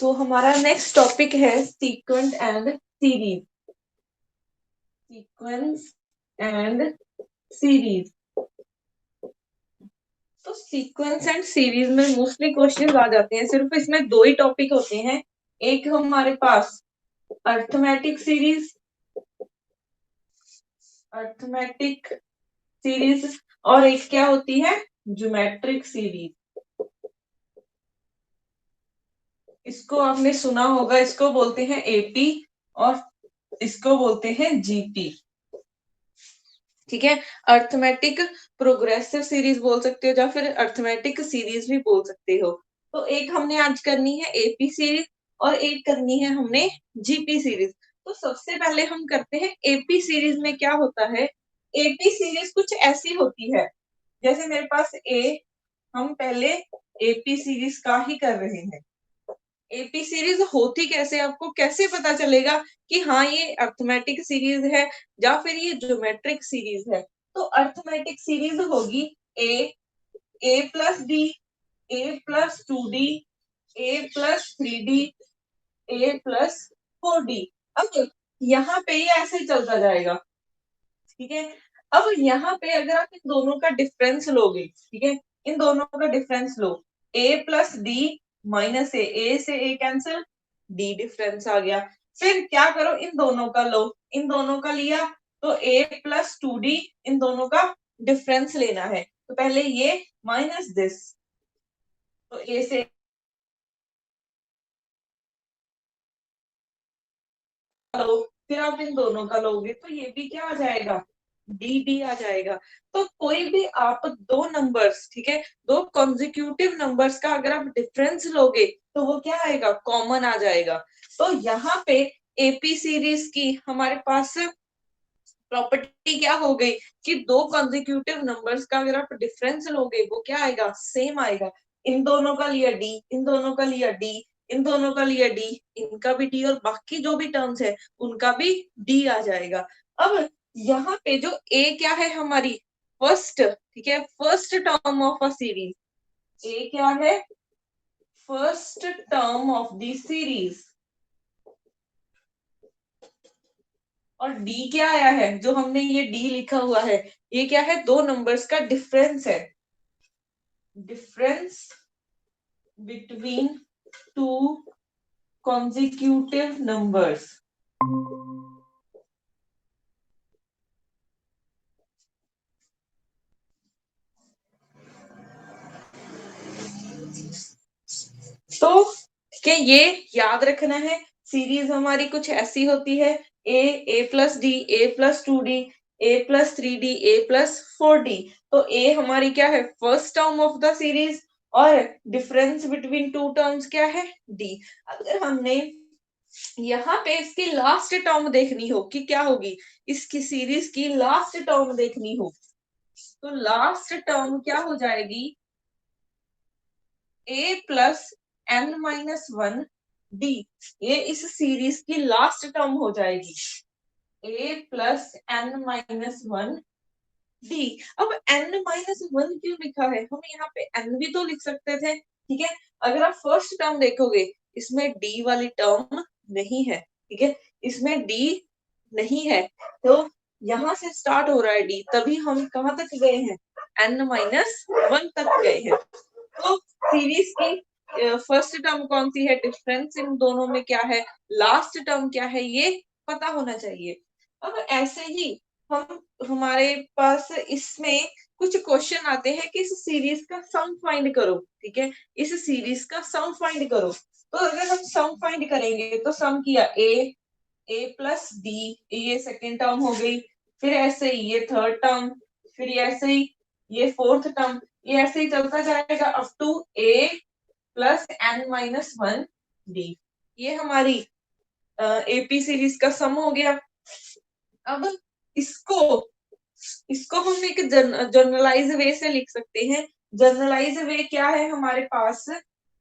सो हमारा next topic है sequence and series. Sequence and series. तो सीक्वेंस एंड सीरीज में मोस्टली क्वेश्चंस आ जाते हैं। सिर्फ इसमें दो ही टॉपिक होते हैं, एक हमारे पास अर्थमेटिक सीरीज, और एक क्या होती है, ज्योमेट्रिक सीरीज। इसको आपने सुना होगा, इसको बोलते हैं एपी और इसको बोलते हैं जीपी। ठीक है, अर्थमेटिक प्रोग्रेसिव सीरीज बोल सकते हो या फिर अर्थमेटिक सीरीज भी बोल सकते हो। तो एक हमने आज करनी है एपी सीरीज और एक करनी है हमने जीपी सीरीज। तो सबसे पहले हम करते हैं एपी सीरीज में क्या होता है। एपी सीरीज कुछ ऐसी होती है, जैसे मेरे पास ए, हम पहले एपी सीरीज का ही कर रहे हैं। एपी सीरीज होती कैसे, आपको कैसे पता चलेगा कि हाँ ये अर्थमेटिक सीरीज है या फिर ये ज्योमेट्रिक सीरीज है। तो अर्थमेटिक सीरीज होगी ए प्लस डी, ए प्लस 2d, ए प्लस 3d, ए प्लस 4d। अब यहाँ पे ये ऐसे चलता जाएगा। ठीक है, अब यहाँ पे अगर आप इन दोनों का डिफरेंस लोगे, ठीक है, इन दोनों का डिफरेंस लो, ए प्लस डी माइनस ए से ए कैंसिल, डी डिफरेंस आ गया। फिर क्या करो, इन दोनों का लो, इन दोनों का लिया तो ए प्लस 2d, इन दोनों का डिफरेंस लेना है। तो पहले ये माइनस दिस, तो ए से लो, फिर आप इन दोनों का लोगे तो ये भी क्या आ जाएगा, डी डी आ जाएगा। तो कोई भी आप दो नंबर्स, ठीक है, दो कॉन्जिक्यूटिव नंबर्स का अगर आप डिफरेंस लोगे तो वो क्या आएगा, कॉमन आ जाएगा। तो यहाँ पे एपी सीरीज की हमारे पास प्रॉपर्टी क्या हो गई कि दो कॉन्जिक्यूटिव नंबर्स का अगर आप डिफरेंस लोगे वो क्या आएगा, सेम आएगा। इन दोनों का लिया डी, इन दोनों का लिया डी, इन दोनों का लिया डी, इनका भी डी, और बाकी जो भी टर्म्स है उनका भी डी आ जाएगा। अब यहाँ पे जो ए क्या है हमारी फर्स्ट, ठीक है, first term of a series. A क्या है, first term of the series. और डी क्या आया है, जो हमने ये डी लिखा हुआ है, ये क्या है, दो नंबर्स का डिफरेंस है, difference between two consecutive numbers। तो क्या ये याद रखना है, सीरीज हमारी कुछ ऐसी होती है, ए प्लस डी, ए प्लस 2d, ए प्लस 3d, ए प्लस 4d। तो ए हमारी क्या है, first term of the series, और डिफरेंस बिटवीन टू टर्म्स क्या है, डी। अगर हमने यहाँ पे इसकी लास्ट टर्म देखनी हो कि क्या होगी, इसकी सीरीज की लास्ट टर्म देखनी हो, तो लास्ट टर्म क्या हो जाएगी, ए प्लस एन माइनस 1d। ये इस सीरीज की लास्ट टर्म हो जाएगी, ए प्लस एन माइनस 1d। अब n माइनस 1 क्यों लिखा है, हम यहाँ पे n भी तो लिख सकते थे। ठीक है, अगर आप फर्स्ट टर्म देखोगे इसमें d वाली टर्म नहीं है, ठीक है, इसमें d नहीं है, तो यहाँ से स्टार्ट हो रहा है d, तभी हम कहाँ तक गए हैं, n माइनस 1 तक गए हैं। तो सीरीज की फर्स्ट टर्म कौन सी है, डिफरेंस इन दोनों में क्या है, लास्ट टर्म क्या है, ये पता होना चाहिए। अब ऐसे ही हम, हमारे पास इसमें कुछ क्वेश्चन आते हैं कि इस सीरीज का सम फाइंड करो। ठीक है, इस सीरीज का सम फाइंड करो। तो अगर हम सम फाइंड करेंगे तो सम किया ए प्लस डी, ये सेकेंड टर्म हो गई, फिर ऐसे ही ये थर्ड टर्म, फिर ऐसे ही ये फोर्थ टर्म, ये ऐसे ही चलता जाएगा up to a plus N minus 1d। ये हमारी एपी सीरीज का सम हो गया। अब इसको इसको हम एक जनरलाइज वे से लिख सकते हैं। जनरलाइज वे क्या है हमारे पास,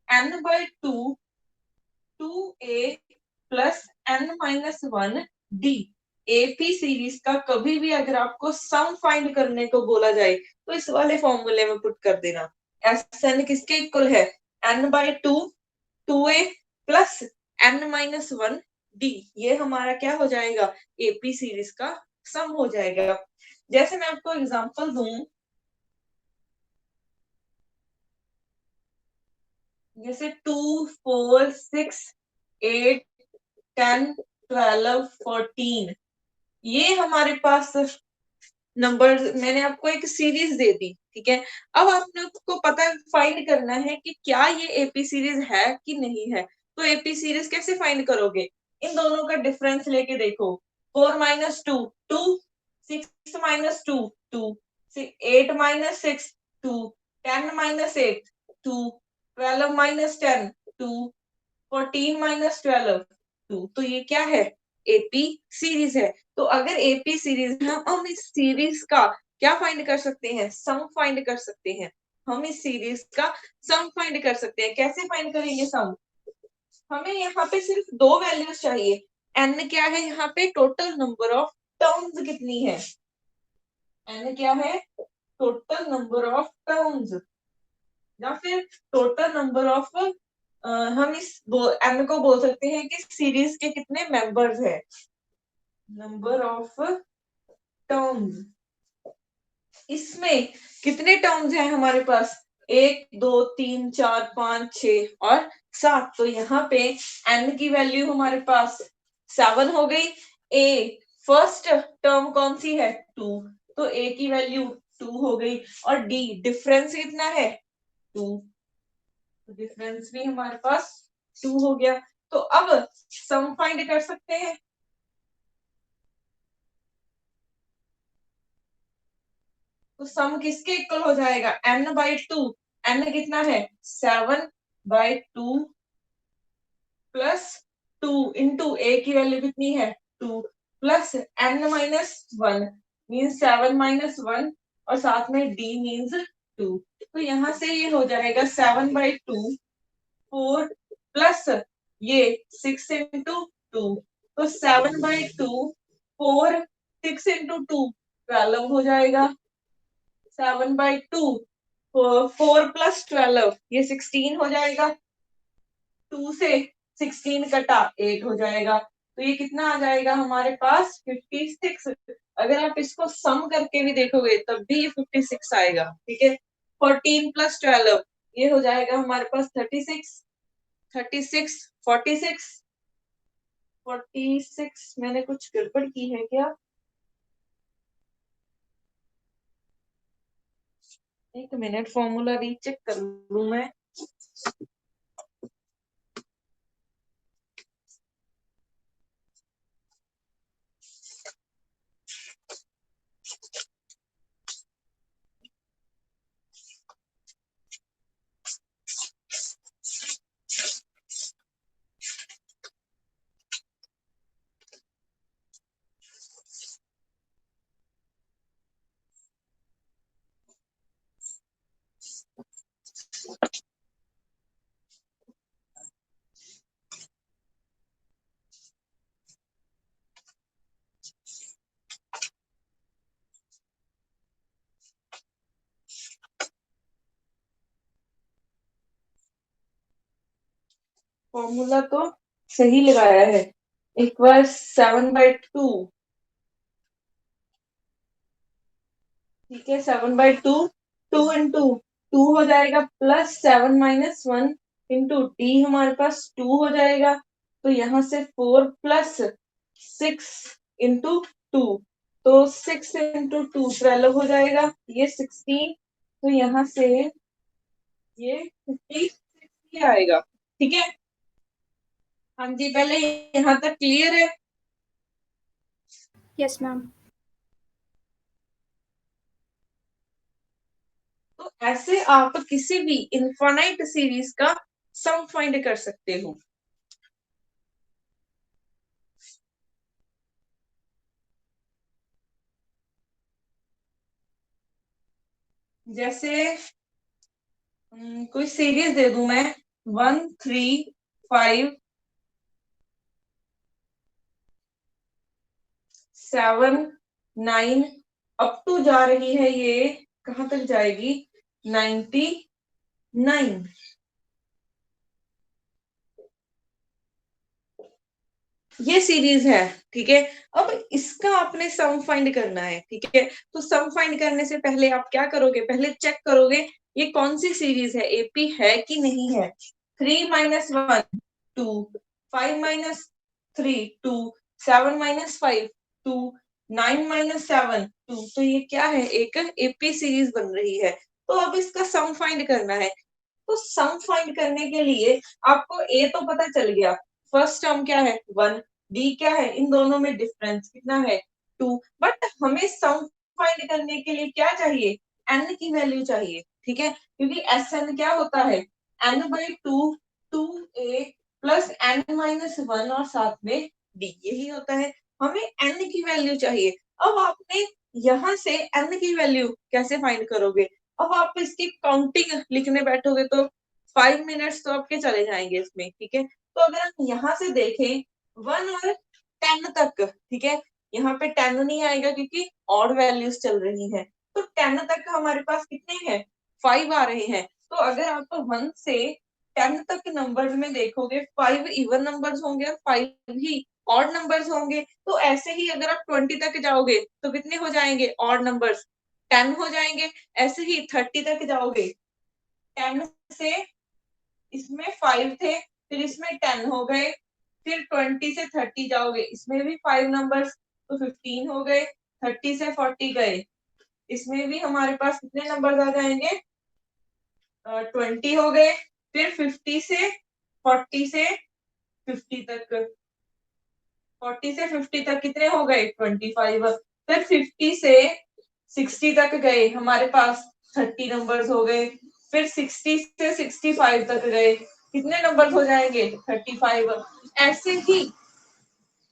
n by 2 A plus N minus 1d। AP series का कभी भी अगर आपको सम फाइंड करने को बोला जाए तो इस वाले फॉर्मूले में पुट कर देना। एस एन किसके इक्वल है, n by 2 2a plus n-1 d, ये हमारा क्या हो जाएगा, एपी सीरीज का सम हो जाएगा। जैसे मैं आपको एग्जांपल दूं, जैसे 2, 4, 6, 8, 10, 12, 14, ये हमारे पास नंबर, मैंने आपको एक सीरीज दे दी, ठीक है। अब आपने को पता फाइंड करना है कि क्या ये एपी सीरीज है कि नहीं है। तो एपी सीरीज कैसे फाइंड करोगे, इन दोनों का डिफरेंस लेके देखो। 4 minus 2 2, 6 minus 2 2, 8 minus 6 2, 10 minus 8 2, 12 minus 10 2, 14 minus 12 2। तो ये क्या है, एपी सीरीज है। तो अगर एपी सीरीज है, हम इस सीरीज का क्या फाइंड कर सकते हैं, सम फाइंड कर सकते हैं। हम इस सीरीज का सम फाइंड कर सकते हैं। कैसे फाइंड करेंगे सम, हमें यहाँ पे सिर्फ दो वैल्यूज चाहिए। एन क्या है, यहाँ पे टोटल नंबर ऑफ टर्म्स कितनी है, एन क्या है, टोटल नंबर ऑफ टर्म्स, या फिर टोटल नंबर ऑफ, हम इस एन को बोल सकते हैं कि सीरीज के कितने मेंबर्स है, नंबर ऑफ टर्म्स। इसमें कितने टर्म्स हैं हमारे पास, 1, 2, 3, 4, 5, 6 और 7। तो यहाँ पे n की वैल्यू हमारे पास 7 हो गई। ए फर्स्ट टर्म कौन सी है, 2, तो ए की वैल्यू 2 हो गई। और डी डिफरेंस कितना है, 2, तो डिफरेंस भी हमारे पास 2 हो गया। तो अब सम फाइंड कर सकते हैं। तो सम किसके इक्वल हो जाएगा, n/2, n कितना है 7/2 प्लस 2 इंटू ए की वैल्यू कितनी है 2 प्लस n-1 मीन्स 7-1 और साथ में d मीन्स 2। तो यहाँ से ये हो जाएगा 7/2 4 प्लस ये 6 इंटू 2, तो 7/2 4 6 इंटू 2 12 हो जाएगा। 7/2 4 प्लस 12 ये 16 हो जाएगा। 2 से 16 कटा 8 हो जाएगा। तो ये कितना आ जाएगा हमारे पास 56। अगर आप इसको सम करके भी देखोगे तब भी ये 56 आएगा, ठीक है। 14 प्लस 12 ये हो जाएगा हमारे पास 36, 36 46 46। मैंने कुछ गड़बड़ की है क्या, एक मिनट फॉर्मूला रीचेक कर लूं मैं। फॉर्मूला तो सही लगाया है, एक बार 7/2, ठीक है। 7/2 2 इंटू 2 हो जाएगा प्लस 7-1 इंटू डी हमारे पास 2 हो जाएगा। तो यहाँ से 4 प्लस 6 इंटू 2, तो 6 इंटू 2 12 हो जाएगा, ये 16। तो यहाँ से ये 56 ही आएगा, ठीक है। हाँ जी, पहले यहाँ तक क्लियर है। Yes ma'am. तो ऐसे आप किसी भी इनफाइनाइट सीरीज का सम फाइंड कर सकते हो। जैसे कोई सीरीज दे दूं मैं, 1 3 5 7 9 अप टू जा रही है, ये कहां तक जाएगी 99। ये सीरीज है, ठीक है। अब इसका आपने सम फाइंड करना है, ठीक है। तो सम फाइंड करने से पहले आप क्या करोगे, पहले चेक करोगे ये कौन सी सीरीज है, एपी है कि नहीं है। 3 - 1 2, 5 - 3 2, 7 - 5 2, 9 - 7 2। तो ये क्या है, एक एपी सीरीज बन रही है। तो अब इसका सम फाइंड करना है। तो सम फाइंड करने के लिए आपको ए तो पता चल गया, फर्स्ट टर्म क्या है 1, डी क्या है, इन दोनों में डिफरेंस कितना है 2। बट हमें सम फाइंड करने के लिए क्या चाहिए, एन की वैल्यू चाहिए, ठीक है। क्योंकि एस एन क्या होता है, n/2 2a प्लस n-1 और साथ में डी, यही होता है। हमें एन की वैल्यू चाहिए। अब आपने यहाँ से एन की वैल्यू कैसे फाइंड करोगे, अब आप इसकी काउंटिंग लिखने बैठोगे तो 5 मिनट्स तो आपके चले जाएंगे इसमें, ठीक है। तो अगर हम यहाँ से देखें 1 और 10 तक, ठीक है, यहाँ पे 10 नहीं आएगा क्योंकि ऑड वैल्यूज चल रही हैं। तो 10 तक हमारे पास कितने हैं, 5 आ रहे हैं। तो अगर आप 1 से 10 तक नंबर्स में देखोगे 5 इवन नंबर्स होंगे और 5 ही ऑड नंबर्स होंगे। तो ऐसे ही अगर आप 20 तक जाओगे तो कितने हो जाएंगे ऑड नंबर्स, 10 हो जाएंगे। ऐसे ही 30 तक जाओगे, 10 से इसमें 5 थे, फिर इसमें 10 हो गए। फिर 20 से 30 जाओगे, इसमें भी 5 नंबर्स, तो 15 हो गए। 30 से 40 गए, इसमें भी हमारे पास कितने नंबर आ जाएंगे, 20 हो गए। फिर 50 से 40 से 50 तक, 40 से 50 तक कितने हो गए 25। फिर 50 से 60 तक गए, हमारे पास 30 नंबर्स हो गए। फिर 60 से 65 तक गए, कितने नंबर्स हो जाएंगे 35। ऐसे ही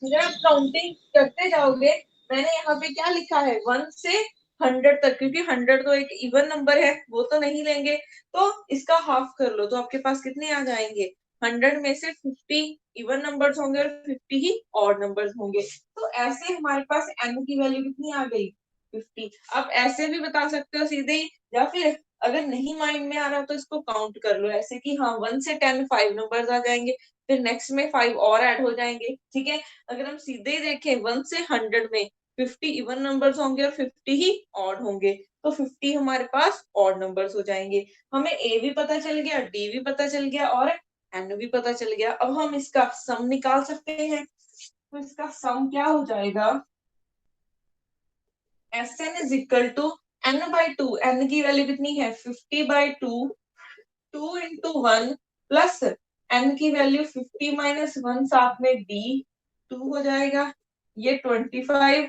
जब आप काउंटिंग करते जाओगे, मैंने यहाँ पे क्या लिखा है 1 से 100 तक, क्योंकि 100 तो एक इवन नंबर है, वो तो नहीं लेंगे। तो इसका हाफ कर लो तो आपके पास कितने आ जाएंगे, 100 में से 50 इवन नंबर्स होंगे और 50 ही ऑड नंबर्स होंगे। तो ऐसे हमारे पास n की वैल्यू कितनी आ गई 50। आप ऐसे भी बता सकते हो सीधे ही, या फिर अगर नहीं माइंड में आ रहा तो इसको काउंट कर लो ऐसे कि हाँ 1 से 10 5 नंबर्स आ जाएंगे, फिर नेक्स्ट में 5 और ऐड हो जाएंगे, ठीक है। अगर हम सीधे ही देखें 1 से 100 में 50 इवन नंबर्स होंगे और 50 ही ऑड होंगे, तो 50 हमारे पास ऑड नंबर्स हो जाएंगे। हमें ए भी पता चल गया, डी भी पता चल गया और एन भी पता चल गया। अब हम इसका सम निकाल सकते हैं। तो इसका सम क्या हो जाएगा, S n is equal to n/2, n की वैल्यू कितनी है 50/2, 2 इंटू 1 प्लस n की वैल्यू 50 - 1 साथ में d 2 हो जाएगा। ये 25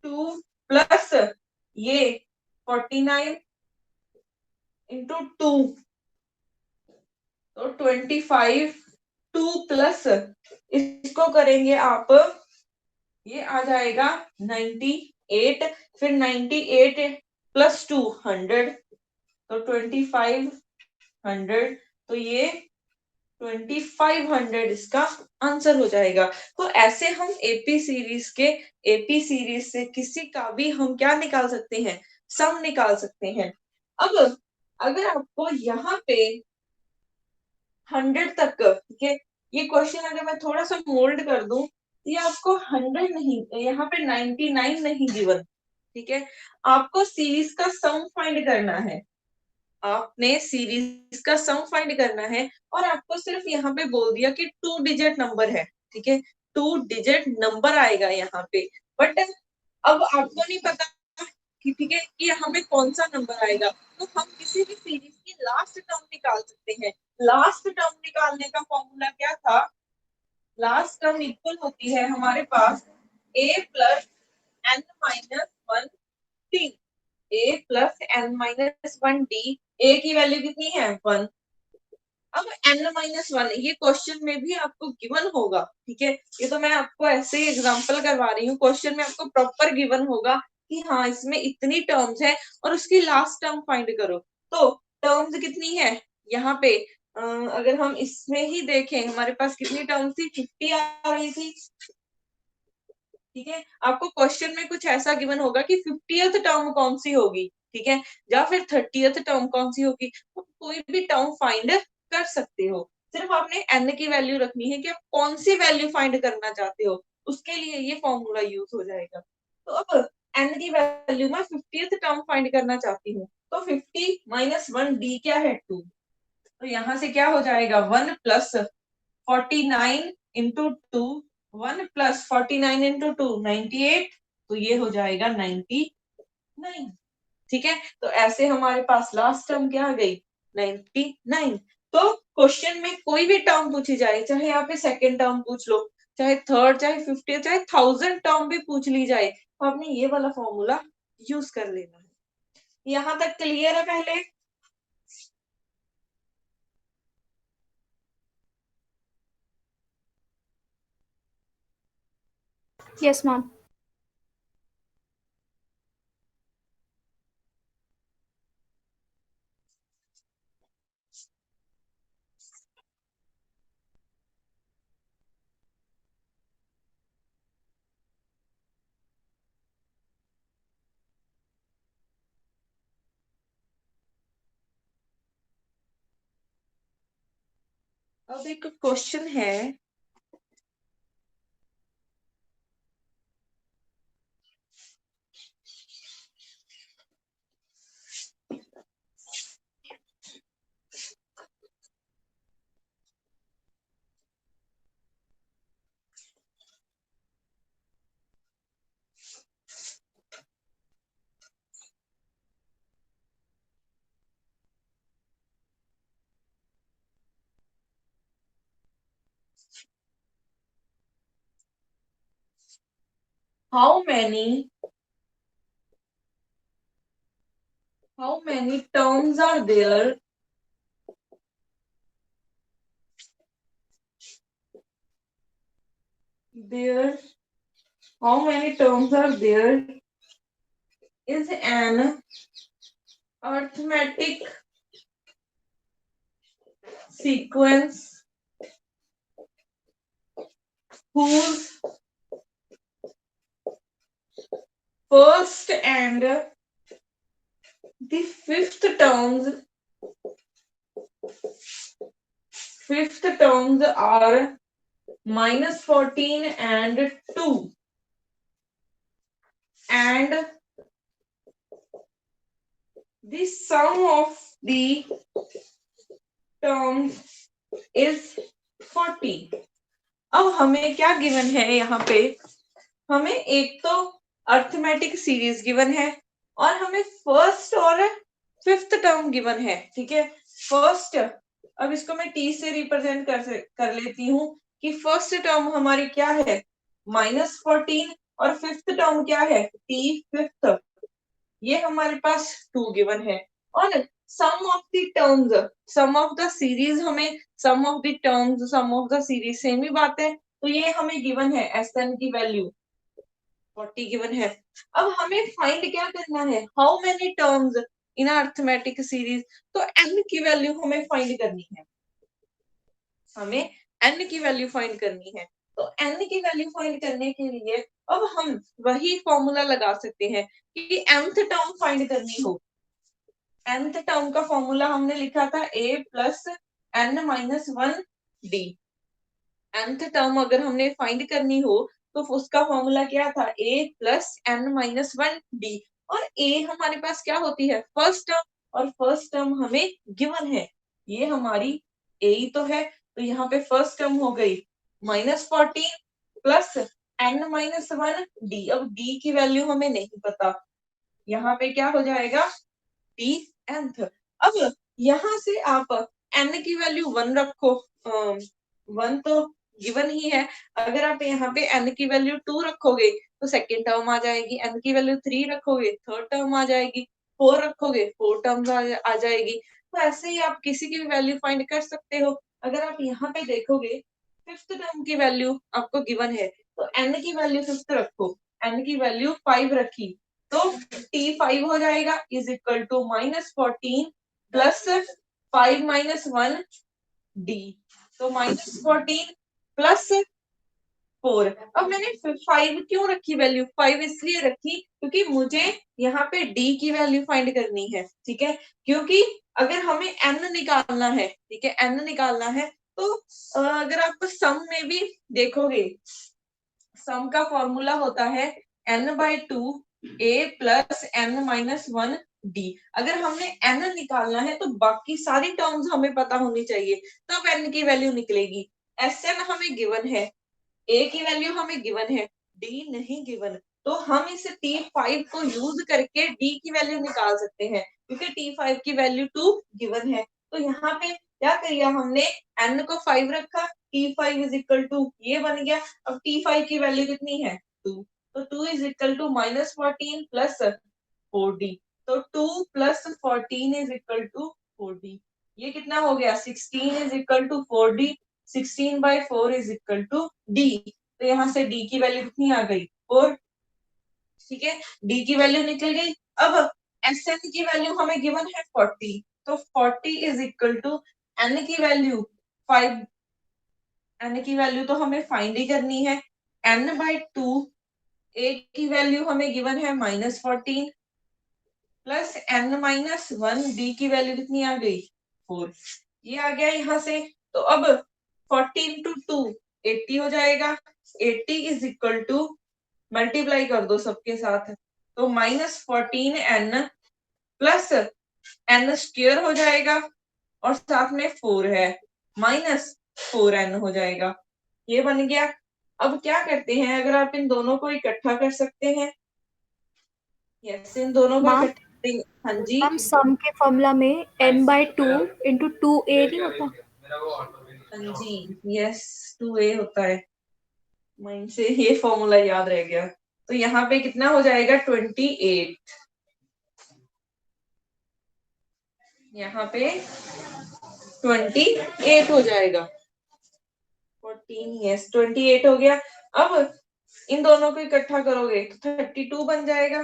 2 प्लस ये 49 इंटू 2, तो 25 2 प्लस इसको करेंगे आप, ये आ जाएगा 98। फिर 98 प्लस 2 100, तो 2500। तो ये 2500 इसका आंसर हो जाएगा। तो ऐसे हम एपी सीरीज से किसी का भी हम क्या निकाल सकते हैं, सम निकाल सकते हैं। अब अगर आपको यहाँ पे 100 तक, ठीक है, ये क्वेश्चन अगर मैं थोड़ा सा मोल्ड कर दूं, ये आपको 100 नहीं, यहाँ पे 99 नहीं गिवन, ठीक है। आपको सीरीज का सम फाइंड करना है, आपने सीरीज का सम फाइंड करना है। और आपको सिर्फ यहाँ पे बोल दिया कि 2 डिजिट नंबर है, ठीक है, 2 डिजिट नंबर आएगा यहाँ पे। बट अब आपको नहीं पता कि ठीक है कि यहाँ पे कौन सा नंबर आएगा। तो हम किसी भी सीरीज की लास्ट टर्म निकाल सकते हैं। लास्ट टर्म निकालने का फॉर्मूला क्या था, लास्ट टर्म इक्वल होती है हमारे पास a plus n-1 D, a plus n-1 D. a की वैल्यू कितनी है 1। अब n-1 ये क्वेश्चन में भी आपको गिवन होगा, ठीक है। ये तो मैं आपको ऐसे ही एग्जांपल करवा रही हूँ, क्वेश्चन में आपको प्रॉपर गिवन होगा कि हाँ इसमें इतनी टर्म्स है और उसकी लास्ट टर्म फाइंड करो। तो टर्म्स कितनी है यहाँ पे, अगर हम इसमें ही देखें हमारे पास कितनी टर्म्स थी 50 आ रही थी, ठीक है। आपको क्वेश्चन में कुछ ऐसा गिवन होगा कि 50th टर्म कौन सी होगी, ठीक है, या फिर 30th टर्म कौन सी होगी, तो कोई भी टर्म फाइंड कर सकते हो। सिर्फ आपने n की वैल्यू रखनी है कि आप कौन सी वैल्यू फाइंड करना चाहते हो, उसके लिए ये फॉर्मूला यूज हो जाएगा। तो अब n की वैल्यू मैं 50th टर्म फाइंड करना चाहती हूँ, तो 50 माइनस 1d क्या है 2। तो यहाँ से क्या हो जाएगा 1 प्लस 49 इंटू 2, 1 प्लस 49 इंटू 2 98, तो ये हो जाएगा 99। ठीक है, तो ऐसे हमारे पास लास्ट टर्म क्या आ गई 99। तो क्वेश्चन में कोई भी टर्म पूछी जाए, चाहे यहाँ पे सेकेंड टर्म पूछ लो, चाहे थर्ड, चाहे 50, चाहे 1000 टर्म भी पूछ ली जाए, तो आपने ये वाला फॉर्मूला यूज कर लेना है। यहाँ तक क्लियर है पहले? Yes ma'am. अब एक क्वेश्चन है, how many terms are there how many terms are there is an arithmetic sequence whose first and the fifth terms are minus 14 and 2, and the sum of the terms is 40। अब हमें क्या given है यहाँ पे, हमें एक तो arithmetic series given है और हमें फर्स्ट और फिफ्थ टर्म गिवन है। ठीक है, फर्स्ट, अब इसको मैं टी से रिप्रेजेंट कर लेती हूँ कि फर्स्ट टर्म हमारी क्या है -14 और फिफ्थ टर्म क्या है टी फिफ्थ, ये हमारे पास 2 गिवन है। और sum of the terms, sum of the series, हमें sum of the terms, sum of the series same ही बात है, तो ये हमें गिवन है एस एन की वैल्यू 40 गिवन है। अब हमें फाइंड क्या करना है, how many terms in arithmetic series, तो एन की वैल्यू हमें फाइंड करनी है, हमें एन की वैल्यू फाइंड करनी है। तो एन की वैल्यू फाइंड करने के लिए अब हम वही फॉर्मूला लगा सकते हैं कि nth टर्म फाइंड करनी हो, nth टर्म का फॉर्मूला हमने लिखा था a plus n minus 1d। nth term अगर हमने फाइंड करनी हो तो उसका फॉर्मूला क्या था a plus n minus 1d, और a हमारे पास क्या होती है फर्स्ट टर्म, और फर्स्ट टर्म हमें गिवन है, ये हमारी a ही तो है, तो यहाँ पे फर्स्ट टर्म हो गई -14 प्लस n माइनस 1d। अब d की वैल्यू हमें नहीं पता, यहाँ पे क्या हो जाएगा डी nth। अब यहाँ से आप n की वैल्यू 1 रखो, 1 तो गिवन ही है, अगर आप यहाँ पे n की वैल्यू 2 रखोगे तो सेकेंड टर्म आ जाएगी, n की वैल्यू 3 रखोगे थर्ड टर्म आ जाएगी, 4 रखोगे फोर्थ टर्म आ जाएगी। तो ऐसे ही आप किसी की भी वैल्यू फाइंड कर सकते हो। अगर आप यहाँ पे देखोगे फिफ्थ टर्म की वैल्यू आपको गिवन है, तो n की वैल्यू फिफ्थ रखो, n की वैल्यू 5 रखी, तो T5 हो जाएगा is equal to -14 plus 5 minus 1d, तो -14 प्लस 4। अब मैंने 5 क्यों रखी वैल्यू, 5 इसलिए रखी क्योंकि मुझे यहाँ पे d की वैल्यू फाइंड करनी है। ठीक है, क्योंकि अगर हमें n निकालना है, ठीक है n निकालना है, तो अगर आप सम में भी देखोगे, सम का फॉर्मूला होता है n/2 a plus n-1 d। अगर हमने n निकालना है तो बाकी सारी टर्म्स हमें पता होनी चाहिए, तब n की वैल्यू निकलेगी। Sn हमें गिवन है, a की वैल्यू हमें गिवन है, d नहीं गिवन, तो हम इस T5 को यूज करके d की वैल्यू निकाल सकते हैं, क्योंकि T5 की वैल्यू 2 गिवन है। तो यहाँ पे क्या किया हमने, n को 5 रखा, T5 इज इक्वल टू ये बन गया। अब T5 की वैल्यू कितनी है, 2, तो 2 is equal to -14 plus 4d, तो 2 plus 14 is equal to 4d। ये कितना हो गया, 16 is equal to 4d, 16/4 is equal to d। तो यहाँ से d की वैल्यू कितनी आ गई, 4। ठीक है, d की वैल्यू निकल गई। अब Sn की वैल्यू हमें गिवन है 40, तो 40 इज इक्वल टू n की वैल्यू 5, n की वैल्यू तो हमें फाइंड ही करनी है, n/2, a की वैल्यू हमें गिवन है -14 प्लस n-1, d की वैल्यू कितनी आ गई, 4। ये आ गया यहाँ से। तो अब 40 इंटू 2 80 हो जाएगा, 80 इज इक्वल टू, मल्टीप्लाई कर दो सबके साथ, तो -14n प्लस n स्क्वायर हो जाएगा, और साथ में 4 है, -4n हो जाएगा। ये बन गया। अब क्या करते हैं, अगर आप इन दोनों को इकट्ठा कर सकते हैं, यस, इन दोनों को मैम इकट्ठा, हाँ जी, मैम सम के फॉर्मूला में n/2 इंटू 2a नहीं होता? हाँ जी, यस, 2a होता है। माइंड से ये फॉर्मूला याद रह गया। तो यहाँ पे कितना हो जाएगा, 28। यहाँ पे 28 हो जाएगा, 14, यस 28 हो गया। अब इन दोनों को इकट्ठा करोगे तो 32 बन जाएगा,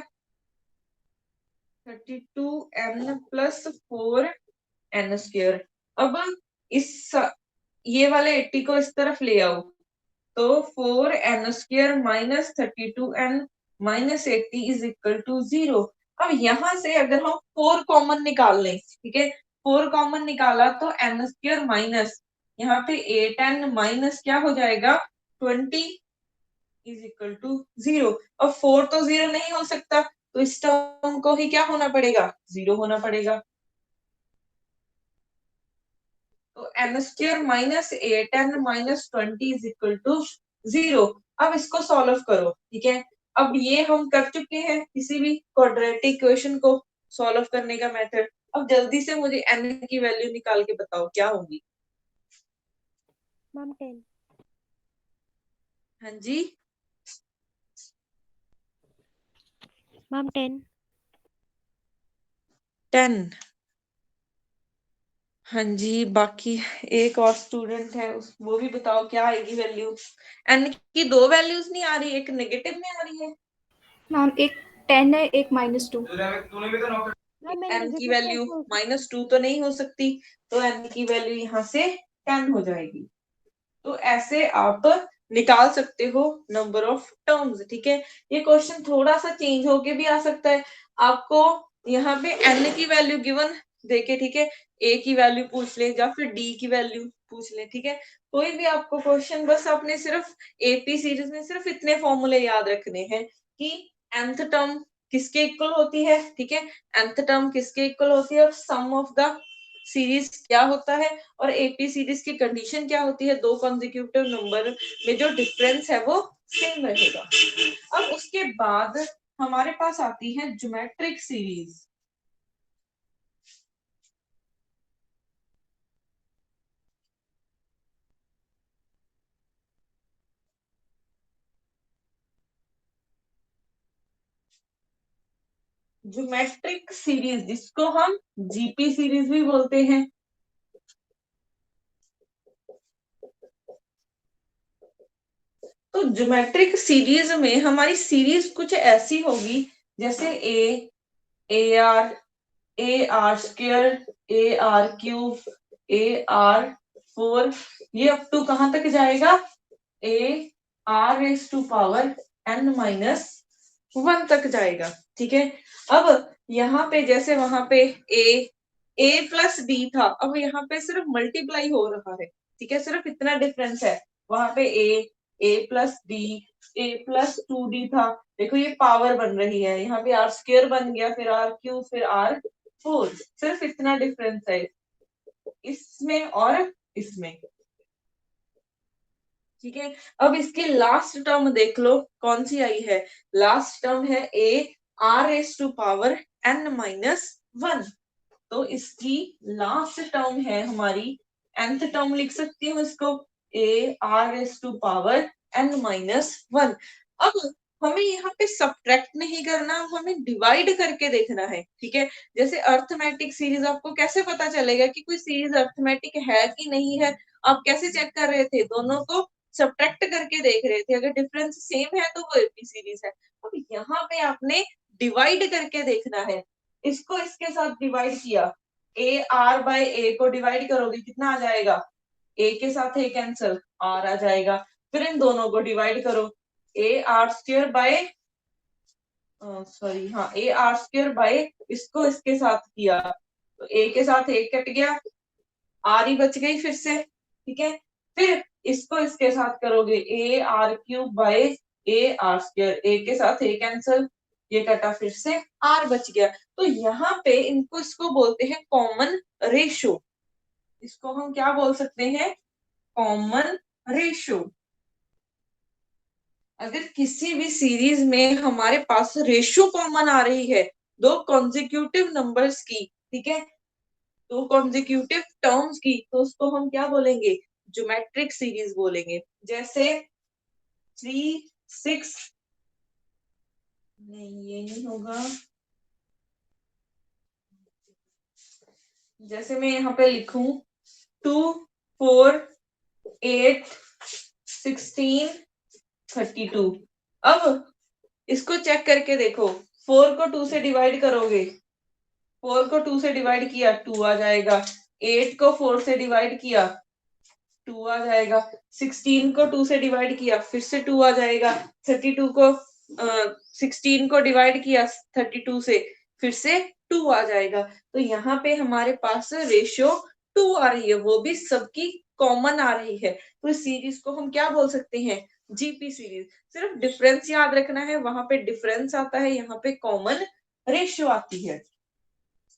32n प्लस 4n स्क्वायर। अब इस ये वाले 80 को इस तरफ ले आओ, तो 4n square minus 32n minus 80 is equal to 0। अब यहाँ से अगर हम 4 कॉमन निकाल लें, ठीक है, 4 कॉमन निकाला तो n स्क्वायर माइनस यहाँ पे 8n माइनस क्या हो जाएगा, 20 इज इक्वल टू 0। अब 4 तो 0 नहीं हो सकता, तो इस टर्म को ही क्या होना पड़ेगा, 0 होना पड़ेगा। तो n square minus 8n minus 20 is equal to 0। अब इसको सॉल्व करो, ठीक है। अब ये हम कर चुके हैं किसी भी क्वाड्रेटिक इक्वेशन को सॉल्व करने का मेथड। अब जल्दी से मुझे n की वैल्यू निकाल के बताओ क्या होगी। मैम 10। हाँ जी, मैम 10। 10। हाँ जी, बाकी एक और स्टूडेंट है, वो भी बताओ क्या आएगी वैल्यू। n की दो वैल्यूज नहीं आ रही, एक नेगेटिव में आ रही है। मैम एक 10 है, एक -2। n की वैल्यू -2 तो नहीं हो सकती, तो n की वैल्यू यहाँ से 10 हो जाएगी। तो ऐसे आप निकाल सकते हो नंबर ऑफ टर्म्स, ठीक है। ये क्वेश्चन थोड़ा सा चेंज होके भी आ सकता है। आपको यहाँ पे n की वैल्यू गिवन देके, ठीक है, a की वैल्यू पूछ ले या फिर d की वैल्यू पूछ ले, ठीक है, कोई भी आपको क्वेश्चन, बस आपने सिर्फ एपी सीरीज में सिर्फ इतने फॉर्मूले याद रखने हैं कि nth टर्म किसके इक्वल होती है, ठीक है, nth टर्म किसके इक्वल होती है, और सम ऑफ द सीरीज क्या होता है, और एपी सीरीज की कंडीशन क्या होती है, दो कॉन्जिक्यूटिव नंबर में जो डिफरेंस है वो सेम रहेगा। अब उसके बाद हमारे पास आती है ज्योमेट्रिक सीरीज। ज्योमेट्रिक सीरीज जिसको हम जीपी सीरीज भी बोलते हैं। तो ज्योमेट्रिक सीरीज में हमारी सीरीज कुछ ऐसी होगी, जैसे A R square, AR³ AR4, ये अप टू कहां तक जाएगा, AR⁻n-1 तक जाएगा, ठीक है। अब यहाँ पे जैसे वहां पे ए प्लस बी था, अब यहाँ पे सिर्फ मल्टीप्लाई हो रहा है, ठीक है, सिर्फ इतना डिफरेंस है। वहां पे ए प्लस डी, ए प्लस 2d था, देखो ये पावर बन रही है, यहाँ पे आर स्क्वायर बन गया, फिर आर क्यूब, फिर आर फोर, सिर्फ इतना डिफरेंस है इसमें और इसमें। ठीक है, अब इसकी लास्ट टर्म देख लो कौन सी आई है। लास्ट टर्म है ए r s to power n minus one. तो इसकी लास्ट टर्म है हमारी, nth टर्म लिख सकती हूँ इसको, a r s to power n minus one. अब हमें यहाँ पे सब्ट्रैक्ट नहीं करना, हमें डिवाइड करके देखना है। ठीक है, जैसे अर्थमेटिक सीरीज, आपको कैसे पता चलेगा कि कोई सीरीज अर्थमेटिक है कि नहीं है? आप कैसे चेक कर रहे थे? दोनों को सब्ट्रैक्ट करके देख रहे थे, अगर डिफरेंस सेम है तो वो एपी सीरीज है। अब यहाँ पे आपने डिवाइड करके देखना है, इसको इसके साथ डिवाइड किया, ए आर बाय ए को डिवाइड करोगे कितना आ जाएगा, ए के साथ ए कैंसल, आर आ जाएगा। फिर इन दोनों को डिवाइड करो, A R square by, sorry हाँ, ए आर स्क्वायर बाय, इसको इसके साथ किया तो ए के साथ एक कट गया, आर ही बच गई फिर से। ठीक है, फिर इसको इसके साथ करोगे, A are cube by A are square, A के साथ ए कैंसल, ये कटा, फिर से आर बच गया। तो यहाँ पे इनको, इसको बोलते हैं कॉमन रेशो। इसको हम क्या बोल सकते हैं? Common ratio. अगर किसी भी सीरीज में हमारे पास रेशो कॉमन आ रही है दो कॉन्जिक्यूटिव नंबर्स की, ठीक है, दो कॉन्जिक्यूटिव टर्म्स की, तो उसको हम क्या बोलेंगे? ज्योमेट्रिक सीरीज बोलेंगे। जैसे 3 6, नहीं ये नहीं होगा, जैसे मैं यहाँ पे लिखूं 2 4 8 16 32। अब इसको चेक करके देखो, 4 को 2 से डिवाइड करोगे, 4 को 2 से डिवाइड किया 2 आ जाएगा, 8 को 4 से डिवाइड किया 2 आ जाएगा, 16 को 2 से डिवाइड किया फिर से 2 आ जाएगा, 32 को 16 को डिवाइड किया 32 से फिर से 2 आ जाएगा। तो यहाँ पे हमारे पास रेशियो 2 आ रही है, वो भी सबकी कॉमन आ रही है। तो इस सीरीज को हम क्या बोल सकते हैं? GP series. सिर्फ डिफरेंस याद रखना है, वहां पे डिफरेंस आता है, यहाँ पे कॉमन रेशियो आती है।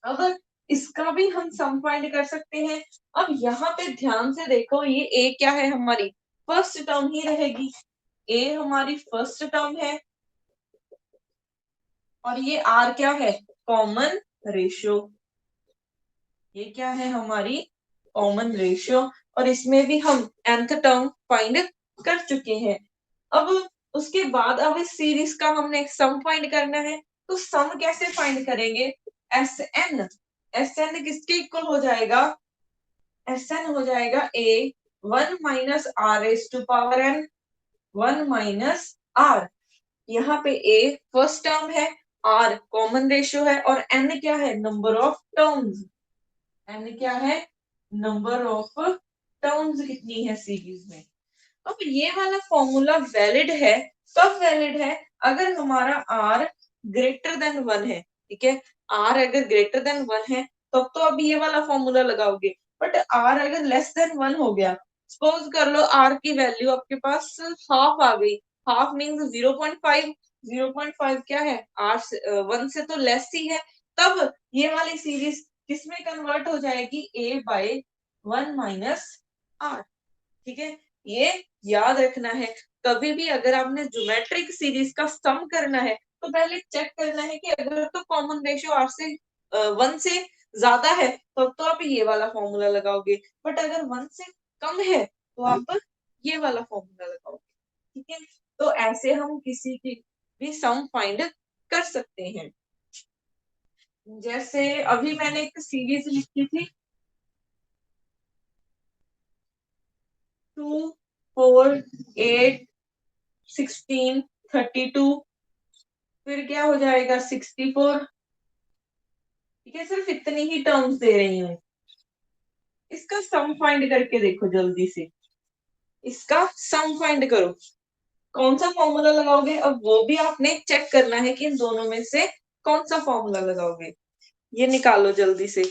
अब इसका भी हम सम फाइंड कर सकते हैं। अब यहाँ पे ध्यान से देखो, ये ए क्या है? हमारी फर्स्ट टर्म ही रहेगी, ए हमारी फर्स्ट टर्म है, और ये आर क्या है? Common ratio. ये क्या है? हमारी कॉमन रेशियो। और इसमें भी हम nth टर्म फाइंड कर चुके हैं। अब उसके बाद अब इस सीरीज का हमने सम फाइंड करना है, तो सम कैसे फाइंड करेंगे? एस एन किसके इक्वल हो जाएगा? एस एन हो जाएगा a 1 minus r s to power n, 1 minus r. यहाँ पे ए फर्स्ट टर्म है, आर कॉमन रेशियो है, और एन क्या है? Number of terms. एन क्या है? नंबर ऑफ टर्म्स कितनी है सीरीज में। अब ये वाला फॉर्मूला वैलिड है, कब वैलिड है? अगर हमारा आर ग्रेटर देन 1 है। ठीक है, आर अगर ग्रेटर देन 1 है तब तो अब ये वाला फॉर्मूला लगाओगे, बट आर अगर लेस देन 1 हो गया, सपोज कर लो आर की वैल्यू आपके पास हाफ आ गई, हाफ मीन्स 0.5, 0.5 क्या है? आर 1 से तो लेस ही है, तब ये वाली सीरीज किसमें कन्वर्ट हो जाएगी? ए बाय 1 माइनस आर। ठीक है, ये याद रखना है। कभी भी अगर आपने ज्योमेट्रिक सीरीज का सम करना है तो पहले चेक करना है कि अगर तो कॉमन रेशियो आर से 1 से ज्यादा है तब तो आप ये वाला फॉर्मूला लगाओगे, बट अगर 1 से कम है तो आप ये वाला फॉर्मूला लगाओगे। ठीक है, तो ऐसे हम किसी की भी सम फाइंड कर सकते हैं। जैसे अभी मैंने एक सीरीज लिखी थी 2 4 8 16 32, फिर क्या हो जाएगा? 64। ठीक है, सिर्फ इतनी ही टर्म्स दे रही हूँ। इसका सम फाइंड करके देखो जल्दी से, इसका सम फाइंड करो। कौन सा फॉर्मूला लगाओगे? अब वो भी आपने चेक करना है कि इन दोनों में से कौन सा फॉर्मूला लगाओगे, ये निकालो जल्दी से।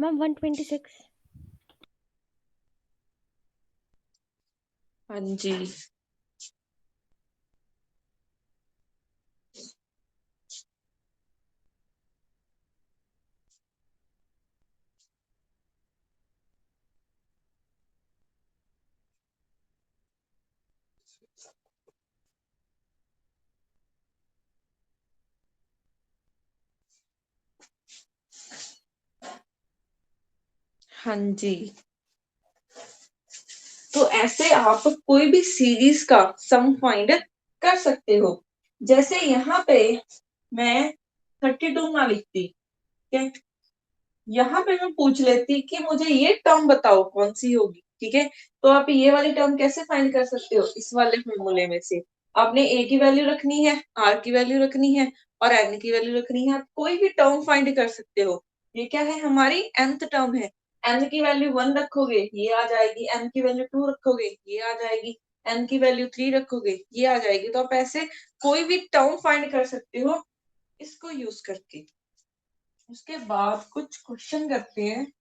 मैम 126। हाँ जी, हाँ जी। तो ऐसे आप कोई भी सीरीज का सम फाइंड कर सकते हो। जैसे यहाँ पे मैं 32 ना लिखती, ठीक है, यहाँ पे मैं पूछ लेती कि मुझे ये टर्म बताओ कौन सी होगी, ठीक है। तो आप ये वाली टर्म कैसे फाइंड कर सकते हो, इस वाले फॉर्मूले में से आपने ए की वैल्यू रखनी है, आर की वैल्यू रखनी है और एन की वैल्यू रखनी है। आप कोई भी टर्म फाइंड कर सकते हो। ये क्या है, हमारी nth टर्म है। एन की वैल्यू 1 रखोगे ये आ जाएगी, एन की वैल्यू 2 रखोगे ये आ जाएगी, एन की वैल्यू 3 रखोगे ये आ जाएगी। तो आप ऐसे कोई भी टर्म फाइंड कर सकते हो इसको यूज करके। उसके बाद कुछ क्वेश्चन करते हैं।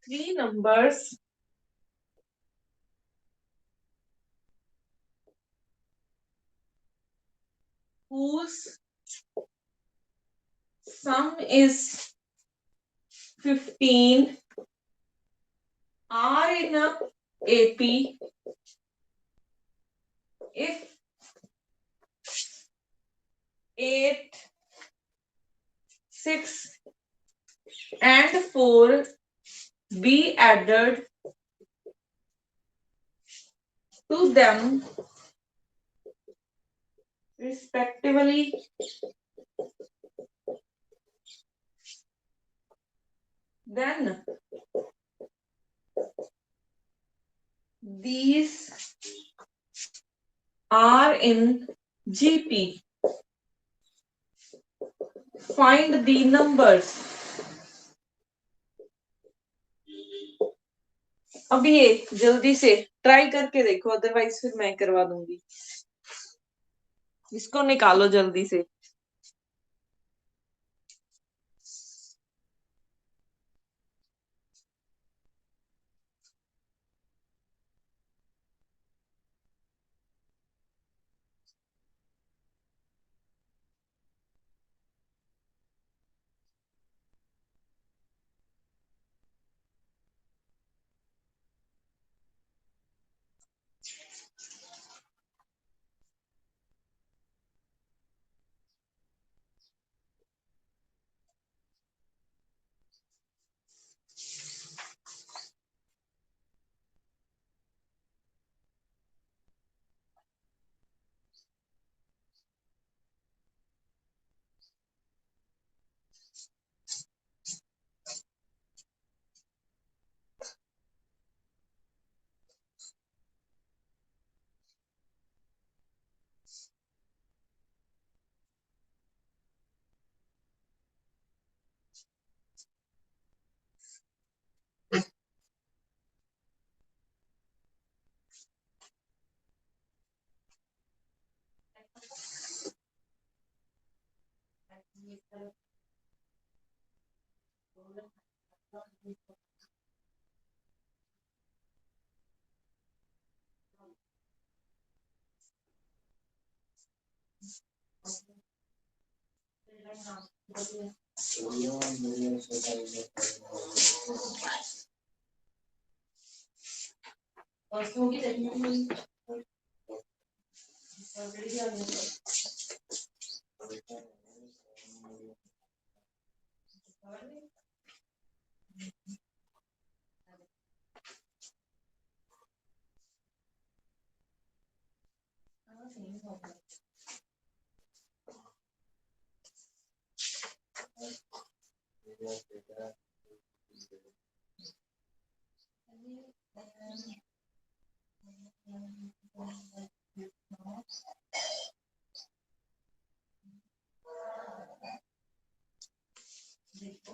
Three numbers whose sum is 15 are in a AP if 8, 6 and 4 be added to them respectively, then these are in GP. Find the numbers. अब ये जल्दी से ट्राई करके देखो, अदरवाइज फिर मैं करवा दूंगी। इसको निकालो जल्दी से।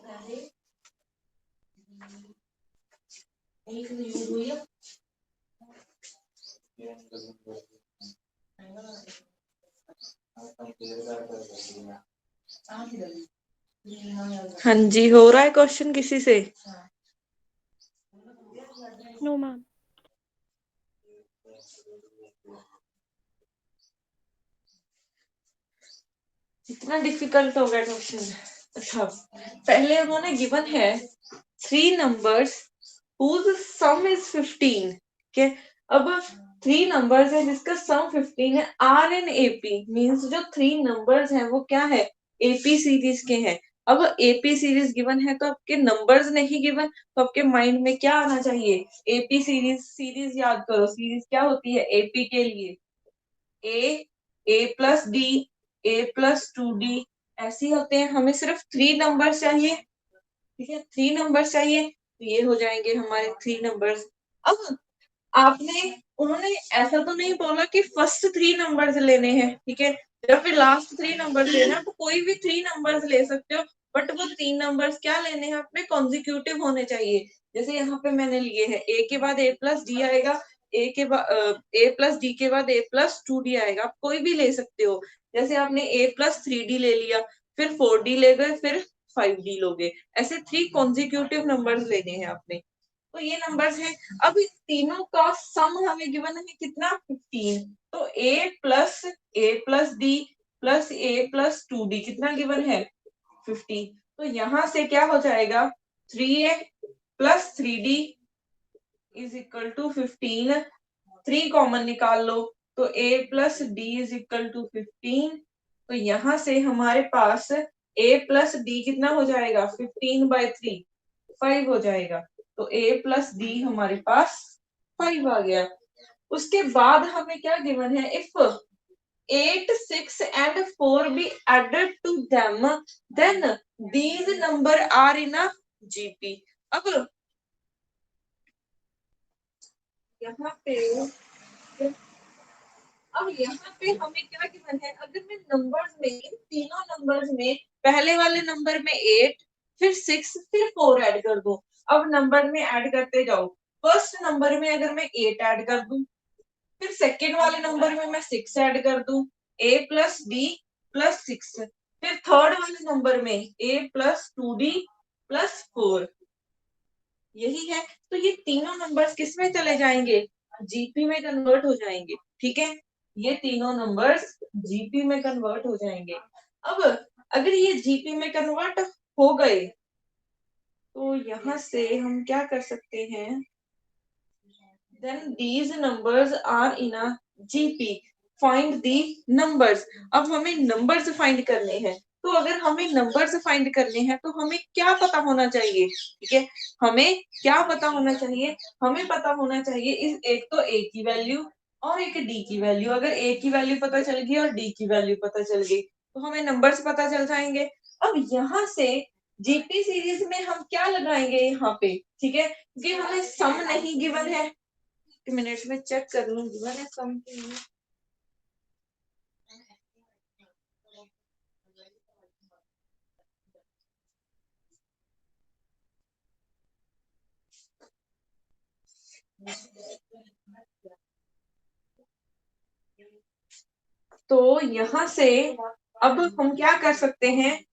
हाँ जी, हो रहा है क्वेश्चन किसी से? No ma'am. इतना डिफिकल्ट हो गया क्वेश्चन? अच्छा, पहले उन्होंने गिवन है 3 numbers whose sum is 15. ठीक है, अब 3 numbers है जिसका सम 15 है, आर एन एपी मीन्स जो 3 numbers हैं वो क्या है, एपी सीरीज के हैं। अब एपी सीरीज गिवन है तो आपके नंबर्स नहीं गिवन, तो आपके माइंड में क्या आना चाहिए, एपी सीरीज। सीरीज याद करो, सीरीज क्या होती है एपी के लिए, ए प्लस डी, ए प्लस 2D, ऐसे होते हैं। हमें सिर्फ 3 नंबर चाहिए, ठीक है, 3 नंबर चाहिए, तो ये हो जाएंगे हमारे 3 नंबर्स। अब आपने, उन्होंने ऐसा तो नहीं बोला कि फर्स्ट 3 नंबर्स लेने हैं, ठीक है, जब भी लास्ट 3 नंबर्स लेना है तो कोई भी 3 नंबर्स ले सकते हो, बट वो 3 नंबर्स क्या लेने हैं अपने, कॉन्जिक्यूटिव होने चाहिए। जैसे यहाँ पे मैंने लिए हैं, ए के बाद ए प्लस डी आएगा, ए के बाद ए प्लस डी के बाद ए प्लस 2D आएगा, आप कोई भी ले सकते हो। जैसे आपने ए प्लस 3D ले लिया, फिर 4D ले गए, फिर 5D लोगे, ऐसे 3 कॉन्जिक्यूटिव नंबर्स लेने हैं आपने। तो ये नंबर्स हैं। अब इस तीनों का सम हमें गिवन है कितना, 15। तो ए प्लस डी प्लस ए प्लस 2D कितना गिवन है, 50। तो यहां से क्या हो जाएगा, 3a plus 3D is equal to 15। 3 common निकाल लो, तो a plus D is equal to 15। तो यहां से हमारे पास a प्लस डी कितना हो जाएगा, 15/3, 5 हो जाएगा। तो a प्लस डी हमारे पास 5 आ गया। उसके बाद हमें क्या गिवन है, if 8, 6 and 4 be added to them, then these number are in a GP. अब यहाँ पे, अब यहाँ पे हमें क्या गिवन है, अगर मैं नंबर्स में, इन तीनों नंबर्स में पहले वाले नंबर में 8, फिर 6, फिर 4 ऐड कर दूं। अब नंबर में ऐड करते जाओ, फर्स्ट नंबर में अगर मैं 8 ऐड कर दूं, फिर सेकेंड वाले नंबर में मैं 6 ऐड कर दूं, a प्लस डी प्लस 6, फिर थर्ड वाले नंबर में a प्लस 2D प्लस 4, यही है। तो ये तीनों नंबर्स किस में चले जाएंगे, जीपी में कन्वर्ट हो जाएंगे, ठीक है, ये तीनों नंबर्स जीपी में कन्वर्ट हो जाएंगे। अब अगर ये जीपी में कन्वर्ट हो गए तो यहां से हम क्या कर सकते हैं, then these numbers are in a GP, find the numbers। अब हमें नंबर्स फाइंड करने हैं, तो अगर हमें नंबर्स फाइंड करने हैं तो हमें क्या पता होना चाहिए, ठीक है, हमें क्या पता होना चाहिए, हमें पता होना चाहिए इस, एक तो a की वैल्यू और एक d की वैल्यू। अगर a की वैल्यू पता चल गई और d की वैल्यू पता चल गई तो हमें नंबर्स पता चल जाएंगे। अब यहाँ से जीपी सीरीज में हम क्या लगाएंगे यहाँ पे, ठीक है, क्योंकि हमें सम नहीं गिवन है, मिनट्स में चेक कर लूंगी मैंने सम के लिए। तो यहाँ से अब हम क्या कर सकते हैं,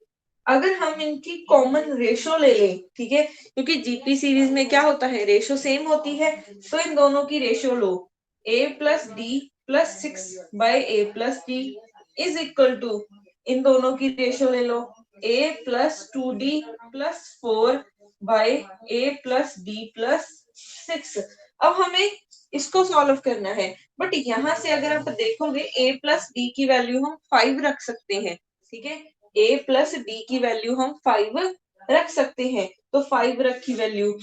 अगर हम इनकी कॉमन रेशो ले लें, ठीक है, क्योंकि जीपी सीरीज में क्या होता है, रेशो सेम होती है, तो इन दोनों की रेशो लो, a plus D plus 6/a+d is equal to, इन दोनों की रेशो ले लो, a plus 2D plus 4/a+d+6। अब हमें इसको सॉल्व करना है, बट यहाँ से अगर आप देखोगे a प्लस डी की वैल्यू हम 5 रख सकते हैं, ठीक है, a प्लस डी की वैल्यू हम 5 रख सकते हैं, तो 5 रखी वैल्यू,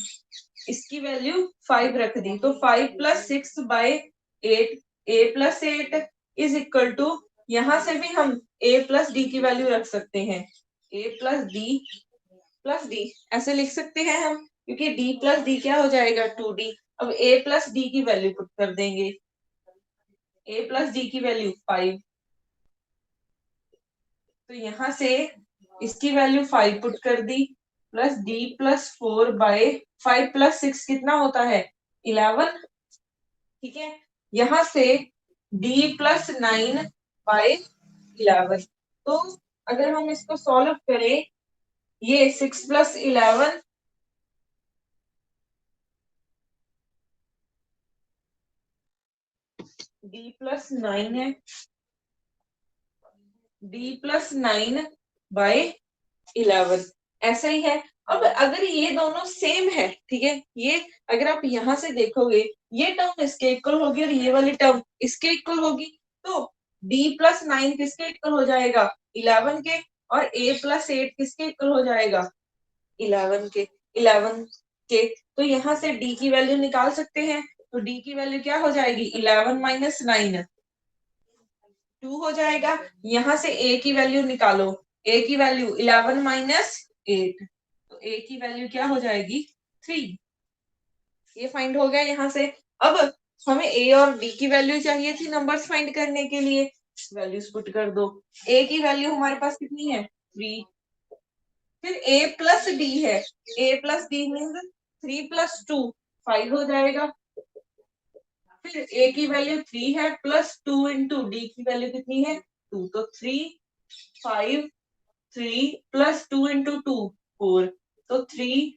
इसकी वैल्यू 5 रख दी, तो 5 plus 6/8, a+8 is equal to, यहां से भी हम a प्लस डी की वैल्यू रख सकते हैं, a प्लस डी ऐसे लिख सकते हैं हम, क्योंकि d प्लस डी क्या हो जाएगा, 2D। अब a प्लस डी की वैल्यू पुट कर देंगे, a प्लस डी की वैल्यू 5, तो यहां से इसकी वैल्यू 5 पुट कर दी, प्लस d प्लस 4/5 प्लस 6 कितना होता है 11। ठीक है, यहां से d प्लस 9/11। तो अगर हम इसको सॉल्व करें, ये 6 प्लस 11 d प्लस 9 है, d प्लस 9/11 ऐसा ही है। अब अगर ये दोनों सेम है, ठीक है, ये अगर आप यहां से देखोगे ये टर्म इसके इक्वल होगी और ये वाली टर्म इसके इक्वल होगी, तो d प्लस 9 किसके इक्वल हो जाएगा 11 के, और a प्लस 8 किसके इक्वल हो जाएगा 11 के। तो यहाँ से d की वैल्यू निकाल सकते हैं, तो d की वैल्यू क्या हो जाएगी 11 माइनस 9 2 हो जाएगा। यहाँ से a की वैल्यू निकालो, a की वैल्यू 11 माइनस 8, तो a की वैल्यू क्या हो जाएगी 3। ये फाइंड हो गया यहाँ से। अब हमें a और d की वैल्यू चाहिए थी नंबर्स फाइंड करने के लिए, वैल्यूज पुट कर दो। a की वैल्यू हमारे पास कितनी है 3, फिर a प्लस d है, a plus D means 3 plus 2 5 हो जाएगा। फिर a की वैल्यू 3 है, प्लस 2 इंटू डी की वैल्यू कितनी है 2, तो 3 5 3 प्लस 2 इंटू 2 4, तो 3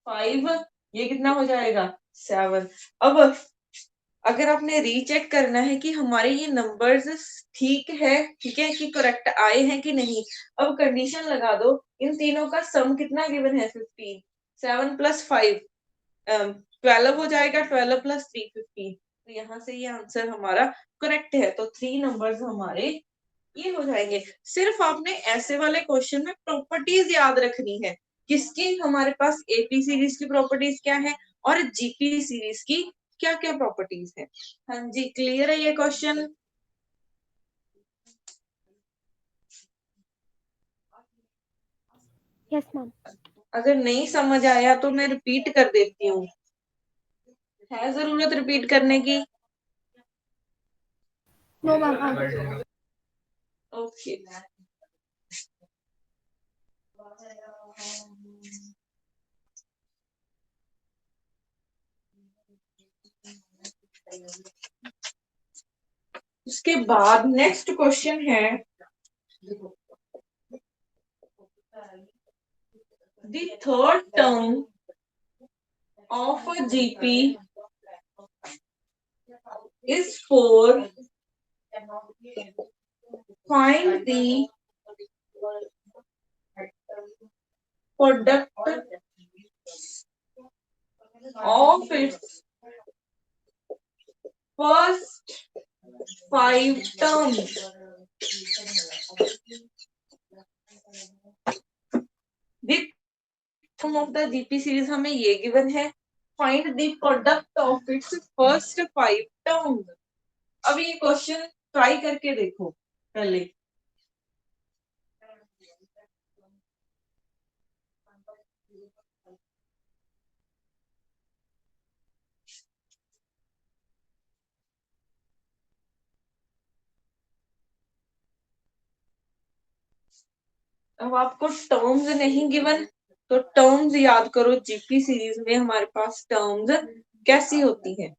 5 ये कितना हो जाएगा 7। अब अगर आपने रीचेक करना है कि हमारे ये नंबर्स ठीक है, ठीक है कि करेक्ट आए हैं कि नहीं, अब कंडीशन लगा दो, इन तीनों का सम कितना गिवन है 15, 7 प्लस 5 12 हो जाएगा, 12 प्लस 3 15। तो यहाँ से ये आंसर हमारा करेक्ट है, तो 3 नंबर्स हमारे ये हो जाएंगे। सिर्फ आपने ऐसे वाले क्वेश्चन में प्रॉपर्टीज याद रखनी है, किसकी हमारे पास एपी सीरीज की प्रॉपर्टीज क्या है और जीपी सीरीज की क्या क्या प्रॉपर्टीज है। हाँ जी, क्लियर है ये क्वेश्चन। Yes ma'am. अगर नहीं समझ आया तो मैं रिपीट कर देती हूँ, है जरूरत रिपीट करने की? No ma'am. ओके, उसके बाद नेक्स्ट क्वेश्चन है, the third term of a GP is 4. Find the product of its first 5 terms. The term of the GP series हमें ये given है, find the product of its first 5 terms. अब ये question try करके देखो पहले। अब आपको टर्म्स नहीं गिवन, तो टर्म्स याद करो, जीपी सीरीज में हमारे पास टर्म्स कैसी होती है।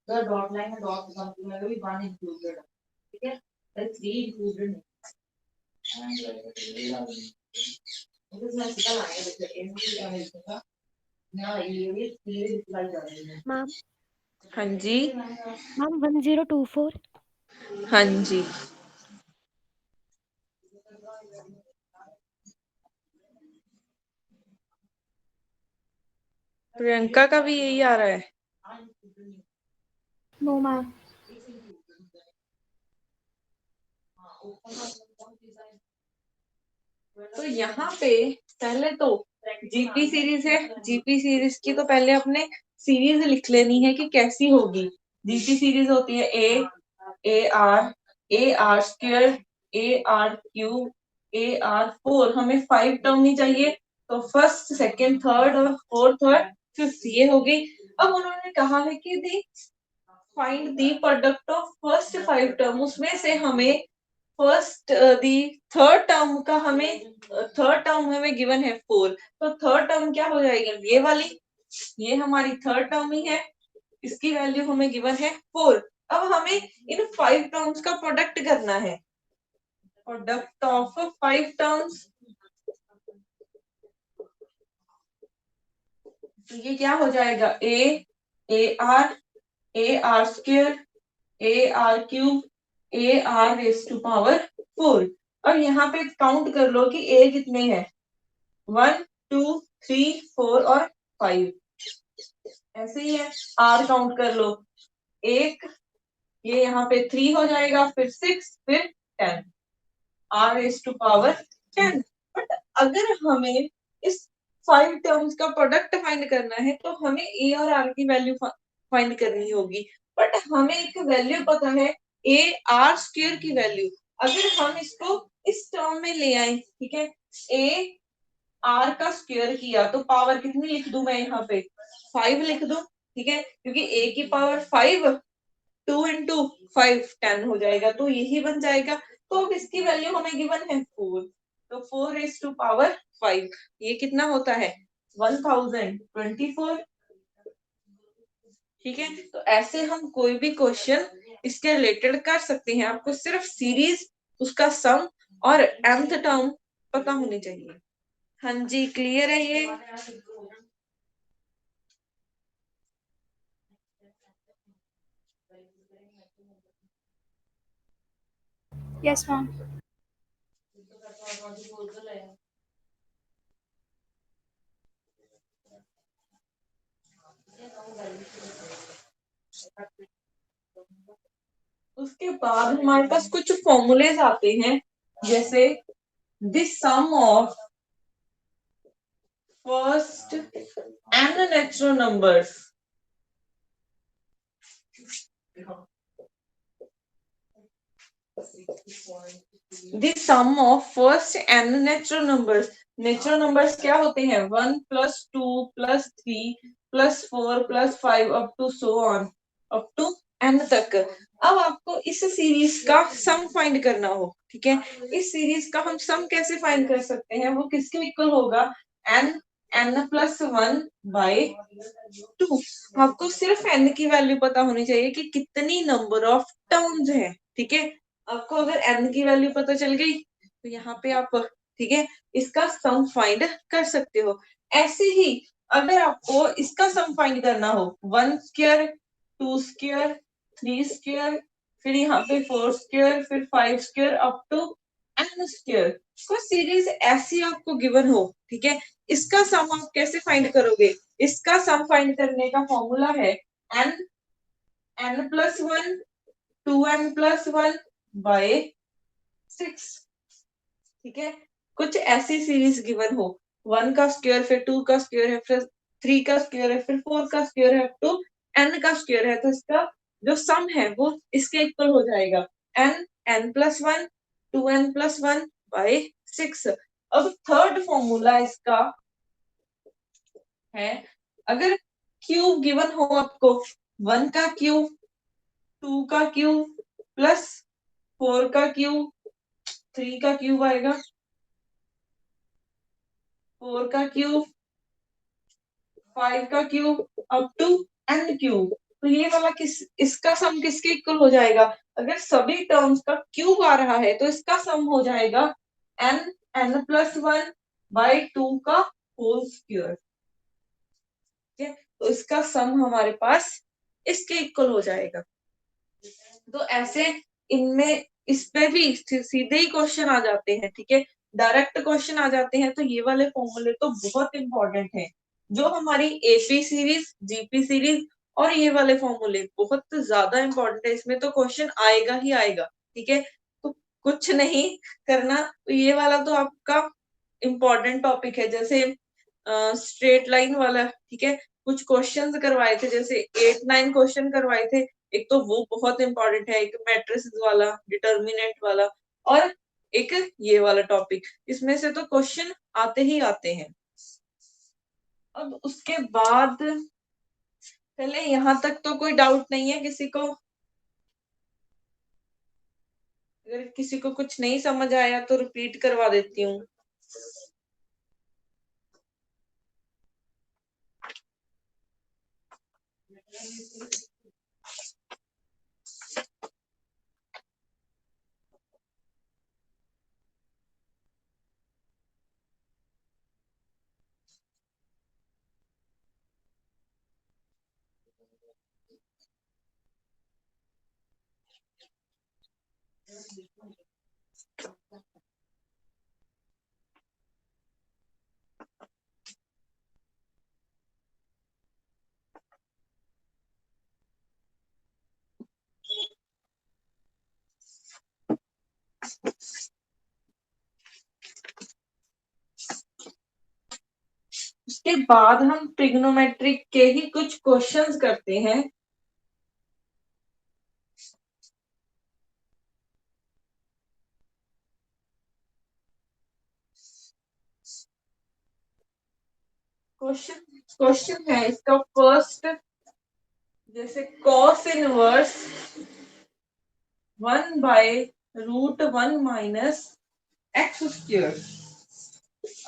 The dot line and dot something like भी one included, ठीक है, the three included नहीं। इसमें सीधा लाएंगे देखो इनकी क्या लिखेगा ना ये three लिखा जाएगा। मैम हाँ जी 1024। हाँ जी प्रियंका का भी यही आ रहा है। No ma'am. तो यहाँ पे पहले तो जीपी सीरीज है, जीपी सीरीज की तो पहले अपने सीरीज लिख लेनी है कि कैसी होगी। जीपी सीरीज होती है A R square, A R cube, A R four. हमें 5 टर्म ही चाहिए, तो फर्स्ट सेकंड थर्ड और फोर्थ और फिफ्थ ये हो गई। अब उन्होंने कहा है कि the find the product of first 5 term, उसमें से हमें फर्स्ट दी थर्ड टर्म का हमें थर्ड टर्म हमें गिवन है 4, तो थर्ड टर्म क्या हो जाएगी, ये वाली, ये हमारी थर्ड टर्म ही है, इसकी वैल्यू हमें गिवन है 4। अब हमें इन 5 टर्म्स का प्रोडक्ट करना है, प्रोडक्ट ऑफ 5 टर्म्स। तो ये क्या हो जाएगा, a are square, A R cube, A r raise to power 4। अब यहाँ पे काउंट कर लो कि ए कितने हैं, 1 2 3 4 और 5, ऐसे ही है। आर काउंट कर लो, एक, ये यहाँ पे 3 हो जाएगा, फिर 6, फिर 10, r raise to power 10। But अगर हमें इस 5 टर्म्स का प्रोडक्ट फाइंड करना है तो हमें ए और आर की वैल्यू फाइंड करनी होगी। बट हमें एक वैल्यू पता है, ए आर स्क्वायर की वैल्यू। अगर हम इसको इस टर्म में ले आए, ठीक है, ए आर का स्क्वायर किया तो पावर कितनी लिख दूं मैं यहाँ पे, 5 लिख दूं, ठीक है, क्योंकि ए की पावर 5, 2 इंटू 5 10 हो जाएगा, तो यही बन जाएगा। तो अब इसकी वैल्यू हमें गिवन है 4, तो 4 रेज टू पावर 5, ये कितना होता है, 1024। ठीक है, तो ऐसे हम कोई भी क्वेश्चन इसके रिलेटेड कर सकते हैं। आपको सिर्फ सीरीज, उसका सम और nth टर्म पता होनी चाहिए। हाँ जी, क्लियर है ये। Yes ma'am. उसके बाद हमारे पास कुछ फॉर्मूलेज आते हैं, जैसे this sum of first n natural numbers, this sum of first n natural numbers। Natural numbers क्या होते हैं, 1 plus 2 plus 3 plus 4 plus 5 up to so on, up to n तक। अब आपको इस सीरीज का सम फाइंड करना हो, ठीक है, इस सीरीज का हम सम कैसे फाइंड कर सकते हैं, वो किसके इक्वल होगा, n प्लस 1 बाय 2। आपको सिर्फ n की वैल्यू पता होनी चाहिए कि कितनी नंबर ऑफ टर्म्स हैं, ठीक है। आपको अगर n की वैल्यू पता चल गई तो यहाँ पे आप, ठीक है, इसका सम फाइंड कर सकते हो। ऐसे ही अगर आपको इसका सम फाइंड करना हो, 1 स्क्वायर, 2 स्क्वायर, 3 स्क्वायर, फिर यहाँ पे 4 स्क्वायर, फिर 5 square up to n square, कोई सीरीज ऐसी आपको गिवन हो, ठीक है, इसका सम आप कैसे फाइंड करोगे, इसका सम फाइंड करने का फॉर्मूला है n plus 1 2n plus 1 bye 6, ठीक है। कुछ ऐसी सीरीज गिवन हो, 1 का स्क्वायर, फिर 2 का स्क्वायर है, फिर 3 का स्क्वायर है, फिर 4 का स्क्वायर है, अप टू n का स्क्वायर है, तो इसका जो सम है वो इसके इक्वल हो जाएगा, n plus 1 2n plus 1 bye 6। अब थर्ड फॉर्मूला इसका है, अगर क्यूब गिवन हो आपको, 1 का क्यूब, 2 का क्यूब प्लस 4 का क्यूब, 3 का क्यूब आएगा, 4 का क्यूब, 5 का cube up to n cube. तो ये वाला इसका सम किसके इक्वल हो जाएगा? अगर सभी टर्म्स का क्यूब आ रहा है तो इसका सम हो जाएगा n+1/2 का होल स्क्वायर। ठीक है, तो इसका सम हमारे पास इसके इक्वल हो जाएगा। तो ऐसे इनमें इस पे भी सीधे ही क्वेश्चन आ जाते हैं। ठीक है, डायरेक्ट क्वेश्चन आ जाते हैं। तो ये वाले फॉर्मूले तो बहुत इंपॉर्टेंट है। जो हमारी एपी सीरीज, जीपी सीरीज और ये वाले फॉर्मूले बहुत ज्यादा इंपॉर्टेंट है। इसमें तो क्वेश्चन आएगा ही आएगा। ठीक है, तो कुछ नहीं करना, तो ये वाला तो आपका इम्पोर्टेंट टॉपिक है। जैसे स्ट्रेट लाइन वाला, ठीक है, कुछ क्वेश्चंस करवाए थे, जैसे 8-9 क्वेश्चन करवाए थे। एक तो वो बहुत इंपॉर्टेंट है, एक मैट्रिसेस वाला, डिटर्मिनेंट वाला, और एक ये वाला टॉपिक। इसमें से तो क्वेश्चन आते ही आते हैं। अब उसके बाद पहले यहाँ तक तो कोई डाउट नहीं है किसी को? अगर किसी को कुछ नहीं समझ आया तो रिपीट करवा देती हूँ। उसके बाद हम ट्रिग्नोमेट्रिक के ही कुछ क्वेश्चंस करते हैं। क्वेश्चन है इसका फर्स्ट, जैसे cos इनवर्स 1/√1 - x²।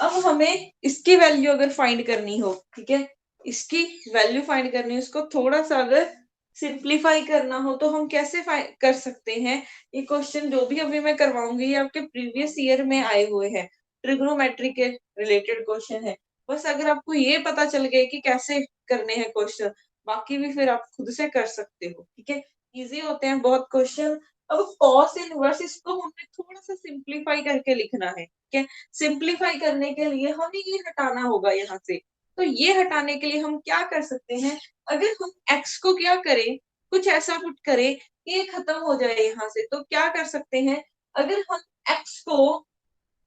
अब हमें इसकी वैल्यू अगर फाइंड करनी हो, ठीक है, इसकी वैल्यू फाइंड करनी हो, इसको थोड़ा सा अगर सिंप्लीफाई करना हो तो हम कैसे कर सकते हैं? ये क्वेश्चन जो भी अभी मैं करवाऊंगी ये आपके प्रीवियस ईयर में आए हुए हैं, ट्रिग्नोमेट्री के रिलेटेड क्वेश्चन है। बस अगर आपको ये पता चल गया कि कैसे करने हैं क्वेश्चन, बाकी भी फिर आप खुद से कर सकते हो। ठीक है, इजी होते हैं बहुत क्वेश्चन। अब कॉस इनवर्स, इसको हमने थोड़ा सा सिंप्लीफाई करके लिखना है। ठीक है, सिंप्लीफाई करने के लिए हमें ये हटाना होगा यहाँ से। तो ये हटाने के लिए हम क्या कर सकते हैं? अगर हम x को क्या करें, कुछ ऐसा पुट करें कि ये खत्म हो जाए यहाँ से, तो क्या कर सकते हैं? अगर हम x को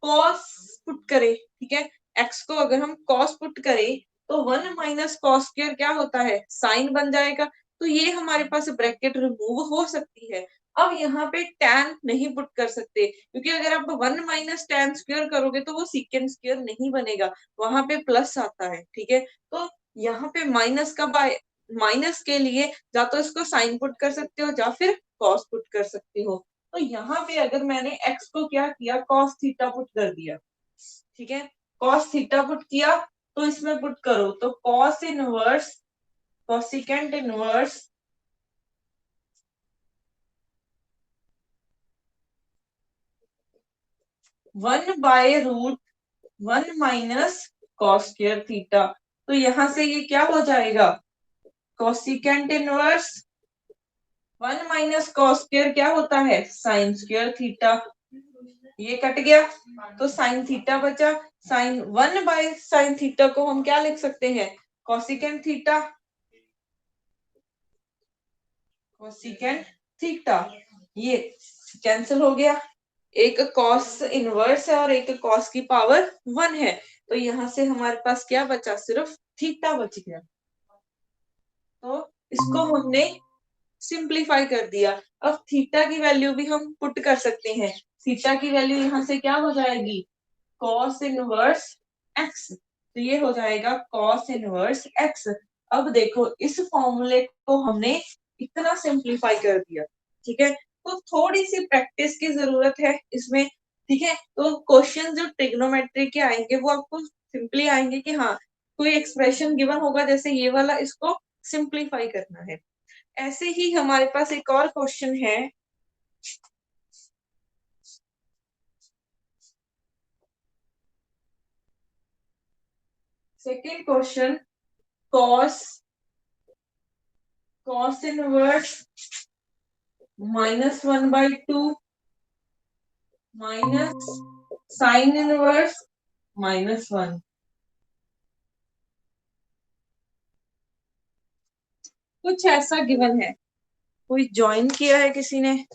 cos पुट करें, ठीक है, x को अगर हम cos पुट करें तो 1 - cos² क्या होता है? साइन बन जाएगा। तो ये हमारे पास ब्रैकेट रिमूव हो सकती है। अब यहाँ पे tan नहीं पुट कर सकते, क्योंकि अगर आप 1 - tan² करोगे तो वो sec² नहीं बनेगा, वहां पे प्लस आता है। ठीक है, तो यहाँ पे माइनस के लिए या तो इसको साइन पुट कर सकते हो या फिर कॉस पुट कर सकते हो। तो यहाँ पे अगर मैंने x को क्या किया, cos थीटा पुट कर दिया। ठीक है, cos थीटा पुट किया तो इसमें पुट करो तो cos inverse, cosecant inverse 1/√1 - cos² theta. तो यहां से ये क्या हो जाएगा? कोसिकेंट इनवर्स 1 - cos² क्या होता है? sin² theta. ये कट गया तो sin थीटा बचा। sin 1/sin थीटा को हम क्या लिख सकते हैं? Cosecant theta, cosecant theta. ये कैंसिल हो गया, एक कॉस इनवर्स है और एक कॉस की पावर 1 है। तो यहाँ से हमारे पास क्या बचा? सिर्फ थीटा बच गया। तो इसको हमने सिंप्लीफाई कर दिया। अब थीटा की वैल्यू भी हम पुट कर सकते हैं। थीटा की वैल्यू यहाँ से क्या हो जाएगी? Cos inverse x. तो ये हो जाएगा कॉस इनवर्स एक्स। अब देखो इस फॉर्मूले को हमने इतना सिंप्लीफाई कर दिया। ठीक है, तो थोड़ी सी प्रैक्टिस की जरूरत है इसमें। ठीक है, तो क्वेश्चन जो ट्रिग्नोमेट्री के आएंगे वो आपको सिंपली आएंगे कि हाँ, कोई एक्सप्रेशन गिवन होगा जैसे ये वाला, इसको सिंप्लीफाई करना है। ऐसे ही हमारे पास एक और क्वेश्चन है, second question, cos inverse -1/2 minus sine inverse -1। कुछ ऐसा गिवन है, कोई ज्वाइन किया है किसी ने?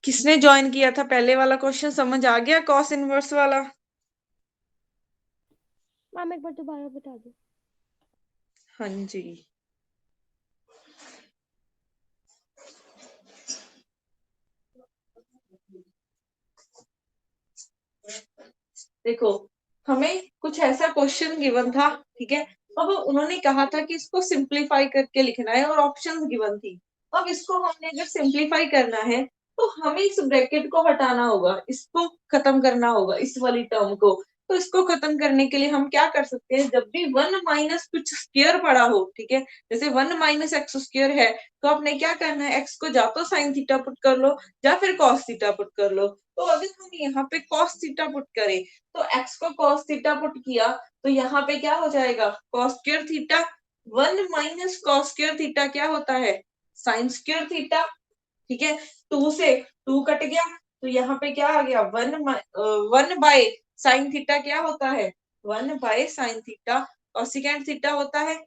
किसने ज्वाइन किया था? पहले वाला क्वेश्चन समझ आ गया, कॉस इनवर्स वाला? मैम एक बार दोबारा बता दो। हाँ जी, देखो हमें कुछ ऐसा क्वेश्चन गिवन था, ठीक है। अब उन्होंने कहा था कि इसको सिंप्लीफाई करके लिखना है और ऑप्शंस गिवन थी। अब इसको हमने अगर सिंप्लीफाई करना है तो हमें इस ब्रैकेट को हटाना होगा, इसको खत्म करना होगा, इस वाली टर्म को। तो इसको खत्म करने के लिए हम क्या कर सकते हैं, जब भी 1 माइनस कुछ स्क्वायर पड़ा हो, ठीक है, जैसे 1 माइनस एक्स स्क्वायर है, तो आपने क्या करना है, एक्स को जा तो साइन थीटा पुट कर लो या फिर कॉस थीटा पुट कर लो। तो अगर हम यहाँ पे कॉस थीटा पुट करें तो एक्स को कॉस थीटा पुट किया तो यहाँ पे क्या हो जाएगा, cos square theta. 1 minus cos square theta क्या होता है, साइन स्क्वायर थीटा, ठीक है। 2 से 2 कट गया तो यहाँ पे क्या आ गया, 1 बाय साइन थीटा क्या होता है, 1 by sine theta cosecant theta होता है।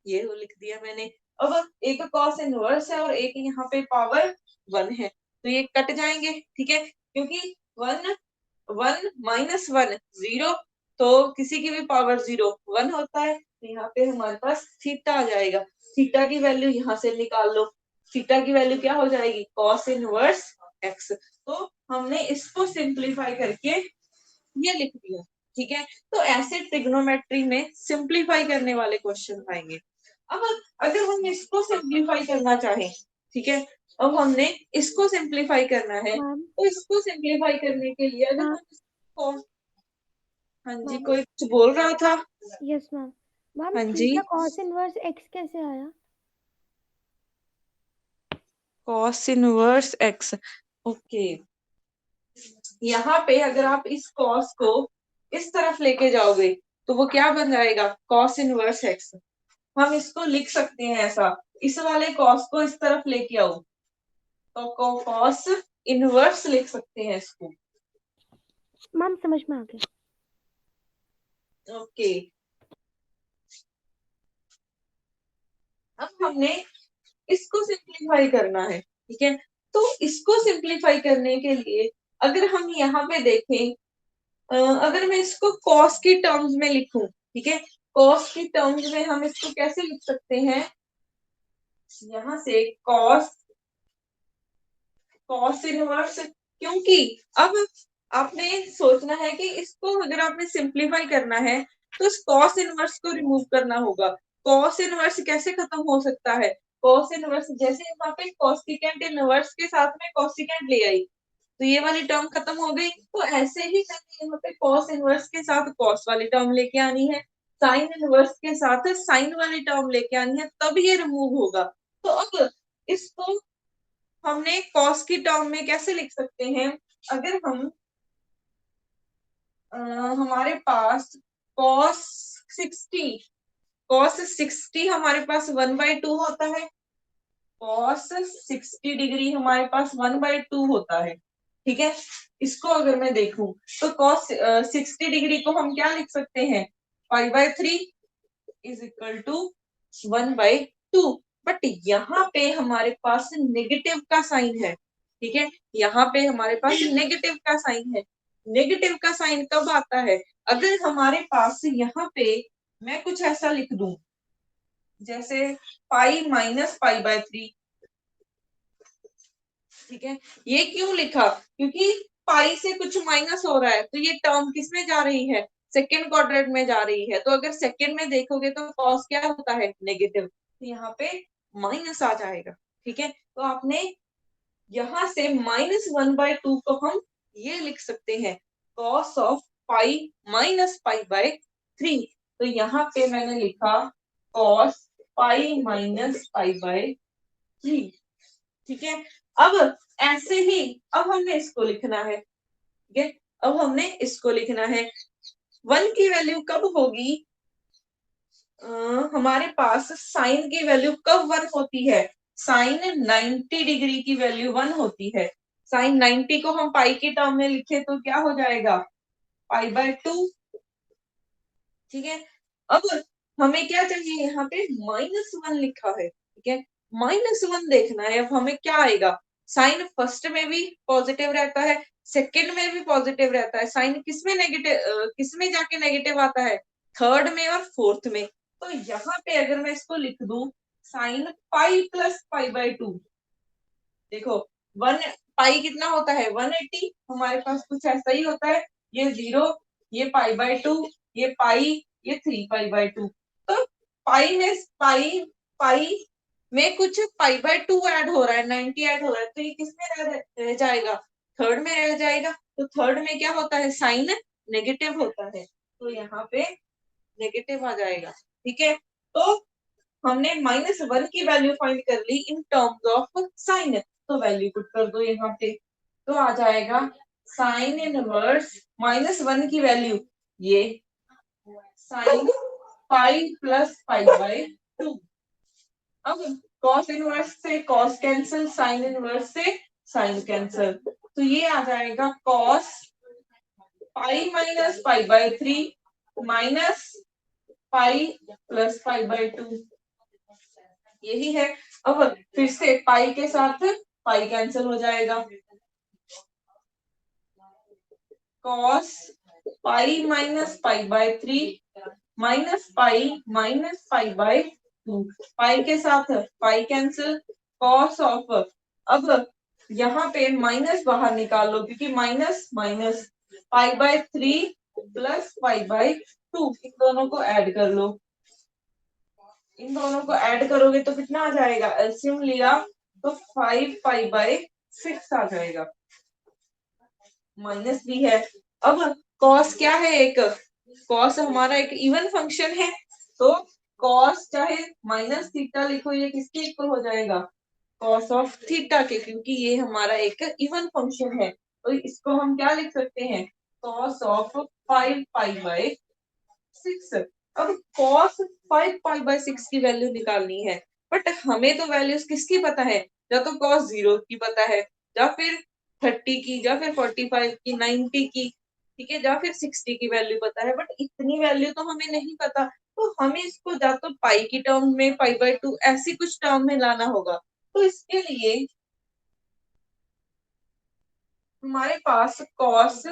ये लिख दिया मैंने। अब एक कॉस इनवर्स है और एक यहाँ पे पावर 1 है, तो ये कट जाएंगे, ठीक है, क्योंकि 1 माइनस 1 0, तो किसी की भी पावर 0 1 होता है। तो यहाँ पे हमारे पास थीटा आ जाएगा, थीटा की वैल्यू यहाँ से निकाल लो, थीटा की वैल्यू क्या हो जाएगी, कॉस इनवर्स एक्स। तो हमने इसको सिंप्लीफाई करके ये लिख दिया, ठीक है। तो ऐसे ट्रिग्नोमेट्री में सिंप्लीफाई करने वाले क्वेश्चन आएंगे। अब अगर हम इसको सिंप्लीफाई करना चाहें, ठीक है, अब हमने इसको सिंप्लीफाई करना है, मैम तो इसको सिंप्लीफाई करने के लिए अगर हाँ हम इसको, हाँ जी, मैम कोई कुछ बोल रहा था? Yes ma'am. मैम हाँ जी, थीटा कॉस इनवर्स एक्स कैसे आया? Cos inverse x, okay. यहाँ पे अगर आप इस कॉस को इस तरफ लेके जाओगे तो वो क्या बन जाएगा, कॉस इनवर्स एक्स। हम इसको लिख सकते हैं ऐसा, इस वाले कॉस को इस तरफ लेके आओ तो कॉस इनवर्स लिख सकते हैं इसको, मैम समझ में आ गया। ओके। अब हमने इसको सिंप्लीफाई करना है, ठीक है। तो इसको सिंप्लीफाई करने के लिए अगर हम यहाँ पे देखें, अगर मैं इसको कॉस की टर्म्स में लिखूं, ठीक है, कॉस की टर्म्स में हम इसको कैसे लिख सकते हैं, यहाँ से कॉस इनवर्स, क्योंकि अब आपने सोचना है कि इसको अगर आपने सिंप्लीफाई करना है तो इस कॉस इनवर्स को रिमूव करना होगा। कॉस इनवर्स कैसे खत्म हो सकता है, कॉस इनवर्स जैसे यहाँ पे कोसिकेंट इनवर्स के साथ में कोसिकेंट ले आई तो ये वाली टर्म खत्म हो गई, तो ऐसे ही हमें यहाँ पे कॉस इनवर्स के साथ कॉस वाली टर्म लेके आनी है, साइन इनवर्स के साथ साइन वाली टर्म लेके आनी है, तब ये रिमूव होगा। तो अब इसको हमने कॉस की टर्म में कैसे लिख सकते हैं, अगर हम हमारे पास कॉस 60, हमारे पास 1/2 होता है, कॉस 60 डिग्री हमारे पास 1/2 होता है, ठीक है। इसको अगर मैं देखूं तो कॉस 60 डिग्री को हम क्या लिख सकते हैं, 5/3 इज इक्वल टू 1/2। बट यहाँ पे हमारे पास नेगेटिव का साइन है, ठीक है, यहाँ पे हमारे पास नेगेटिव का साइन है। नेगेटिव का साइन कब आता है, अगर हमारे पास यहाँ पे मैं कुछ ऐसा लिख दूं जैसे पाई माइनस पाई/3, ठीक है। ये क्यों लिखा, क्योंकि पाई से कुछ माइनस हो रहा है तो ये टर्म किस में जा रही है, सेकेंड क्वाड्रेंट में जा रही है। तो अगर सेकेंड में देखोगे तो कॉस क्या होता है, नेगेटिव, तो यहाँ पे माइनस आ जाएगा, ठीक है। तो आपने यहाँ से -1/2 को हम ये लिख सकते हैं, कॉस ऑफ पाई माइनस पाई/3। तो यहाँ पे मैंने लिखा cos pi minus pi by 3। ठीक है, अब ऐसे ही अब हमने इसको लिखना है। ठीक है, अब हमने इसको लिखना है। 1 की वैल्यू कब होगी, हमारे पास साइन की वैल्यू कब 1 होती है, साइन 90 डिग्री की वैल्यू 1 होती है। साइन 90 को हम पाई के टर्म में लिखे तो क्या हो जाएगा, पाई बाय 2। ठीक है, अब हमें क्या चाहिए, यहाँ पे -1 लिखा है। ठीक है, -1 देखना है। अब हमें क्या आएगा, साइन फर्स्ट में भी पॉजिटिव रहता है, सेकंड में भी पॉजिटिव रहता है। साइन किसमें नेगेटिव, किसमें जाके नेगेटिव आता है, थर्ड में और फोर्थ में। तो यहाँ पे अगर मैं इसको लिख दूं sine pi plus pi by 2, देखो 1 पाई कितना होता है 180, हमारे पास कुछ ऐसा ही होता है। ये 0, ये पाई बाय 2, ये पाई, ये 3 पाई बाय 2। तो पाई में कुछ पाई बाय 2 ऐड हो रहा है, 90 ऐड हो रहा है, तो ये किस में रह जाएगा, थर्ड में रह जाएगा। तो थर्ड में क्या होता है, साइन नेगेटिव होता है, तो यहाँ पे नेगेटिव आ जाएगा। ठीक है, तो हमने -1 की वैल्यू फाइंड कर ली इन टर्म्स ऑफ साइन। तो वैल्यू पुट कर दो यहाँ पे, तो आ जाएगा साइन इनवर्स -1 की वैल्यू ये sine pi plus pi by 2। अब कॉस इनवर्स से कॉस कैंसिल, साइन इनवर्स से साइन कैंसिल, तो ये आ जाएगा cos pi minus pi by 3 minus pi plus pi by 2, यही है। अब फिर से पाई के साथ पाई कैंसिल हो जाएगा, cos pi minus pi by 3 minus pi by 2, पाई के साथ पाई कैंसिल, कॉस ऑफ, अब यहाँ पे माइनस बाहर निकाल लो क्योंकि minus minus pi by 3 plus pi by 2, इन दोनों को ऐड कर लो। इन दोनों को ऐड करोगे तो कितना आ जाएगा, एलसीएम लिया तो 5 पाई बाय 6 आ जाएगा, माइनस भी है। अब कॉस क्या है, एक कॉस हमारा एक इवन फंक्शन है, तो कॉस चाहे माइनस थीटा लिखो, ये किसके इक्वल हो जाएगा, कॉस ऑफ थीटा के, क्योंकि ये हमारा एक इवन फंक्शन है। तो इसको हम क्या लिख सकते हैं, कॉस ऑफ 5 पाई बाय 6। अब कॉस 5 पाई बाय 6 की वैल्यू निकालनी है, बट हमें तो वैल्यूज किसकी पता है, या तो कॉस 0 की पता है, या फिर 30 की, या फिर 45 की, 90 की, ठीक है, या फिर 60 की वैल्यू पता है, बट इतनी वैल्यू तो हमें नहीं पता। तो हमें इसको या तो पाई की टर्म में, पाई बाय 2 ऐसी कुछ टर्म में लाना होगा। तो इसके लिए हमारे पास कॉस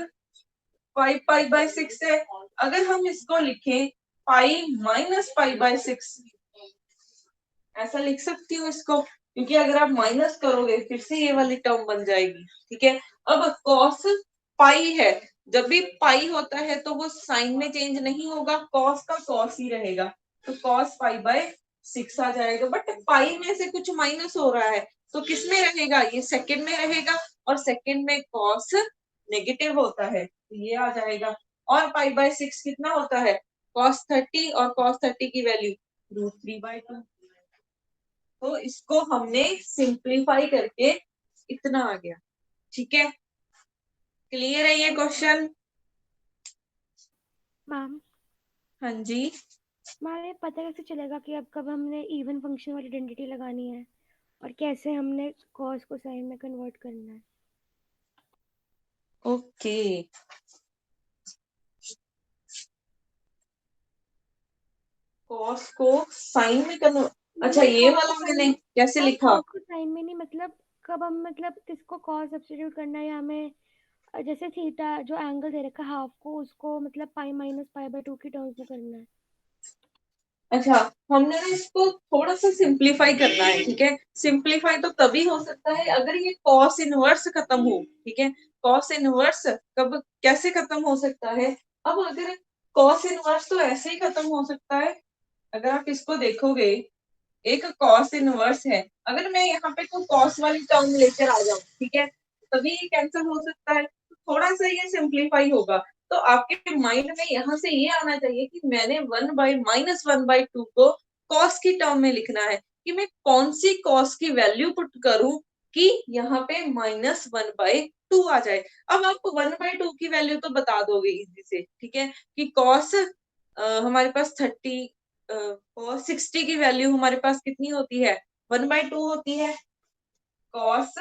5 पाई बाय 6 है, अगर हम इसको लिखें पाई माइनस पाई बाय 6, ऐसा लिख सकती हूँ इसको, क्योंकि अगर आप माइनस करोगे फिर से ये वाली टर्म बन जाएगी। ठीक है, अब कॉस पाई है, जब भी पाई होता है तो वो साइन में चेंज नहीं होगा, कॉस का कॉस ही रहेगा, तो कॉस पाई बाय 6 आ जाएगा। बट पाई में से कुछ माइनस हो रहा है, तो किस में रहेगा, ये सेकंड में रहेगा, और सेकंड में कॉस नेगेटिव होता है, तो ये आ जाएगा। और पाई बाय 6 कितना होता है, कॉस 30, और कॉस 30 की वैल्यू √3/2। तो इसको हमने सिंप्लीफाई करके इतना आ गया। ठीक है, क्लियर है ये क्वेश्चन। मैम हाँ जी, हमारे पता कैसे चलेगा कि अब कब हमने इवन फंक्शन वाली आइडेंटिटी लगानी है और कैसे हमने कॉस को साइन में कन्वर्ट करना है। ओके, कॉस को साइन में कन्वर्ट, अच्छा मतलब ये वाला मैंने कैसे लिखा, कॉस को साइन में नहीं, मतलब कब हम मतलब किसको कॉस सब्स्टिट्यूट करना है, या हमें जैसे थीटा जो एंगल दे रखा है हाफ को, उसको मतलब पाई माइनस पाई बाय 2 की टर्म्स में करना है। अच्छा हमने ना इसको थोड़ा सा सिंप्लीफाई करना है। ठीक है, सिंप्लीफाई तो तभी हो सकता है अगर ये कॉस इनवर्स खत्म हो। ठीक है, कॉस इनवर्स कब कैसे खत्म हो सकता है, अब अगर कॉस इनवर्स तो ऐसे ही खत्म हो सकता है, अगर आप इसको देखोगे एक कॉस इनवर्स है, अगर मैं यहाँ पे कोई कॉस वाली टर्म लेकर आ जाऊं, ठीक है, तभी ये कैंसिल हो सकता है, थोड़ा सा ये सिंप्लीफाई होगा। तो आपके माइंड में यहाँ से ये आना चाहिए कि मैंने 1/-1/2 को कॉस की टर्म में लिखना है कि मैं कौन सी कॉस की वैल्यू पुट करूं कि यहाँ पे -1/2 आ जाए। अब आप 1/2 की वैल्यू तो बता दोगे इजी से, ठीक है, कि कॉस हमारे पास 60 की वैल्यू हमारे पास कितनी होती है, 1/2 होती है। कॉस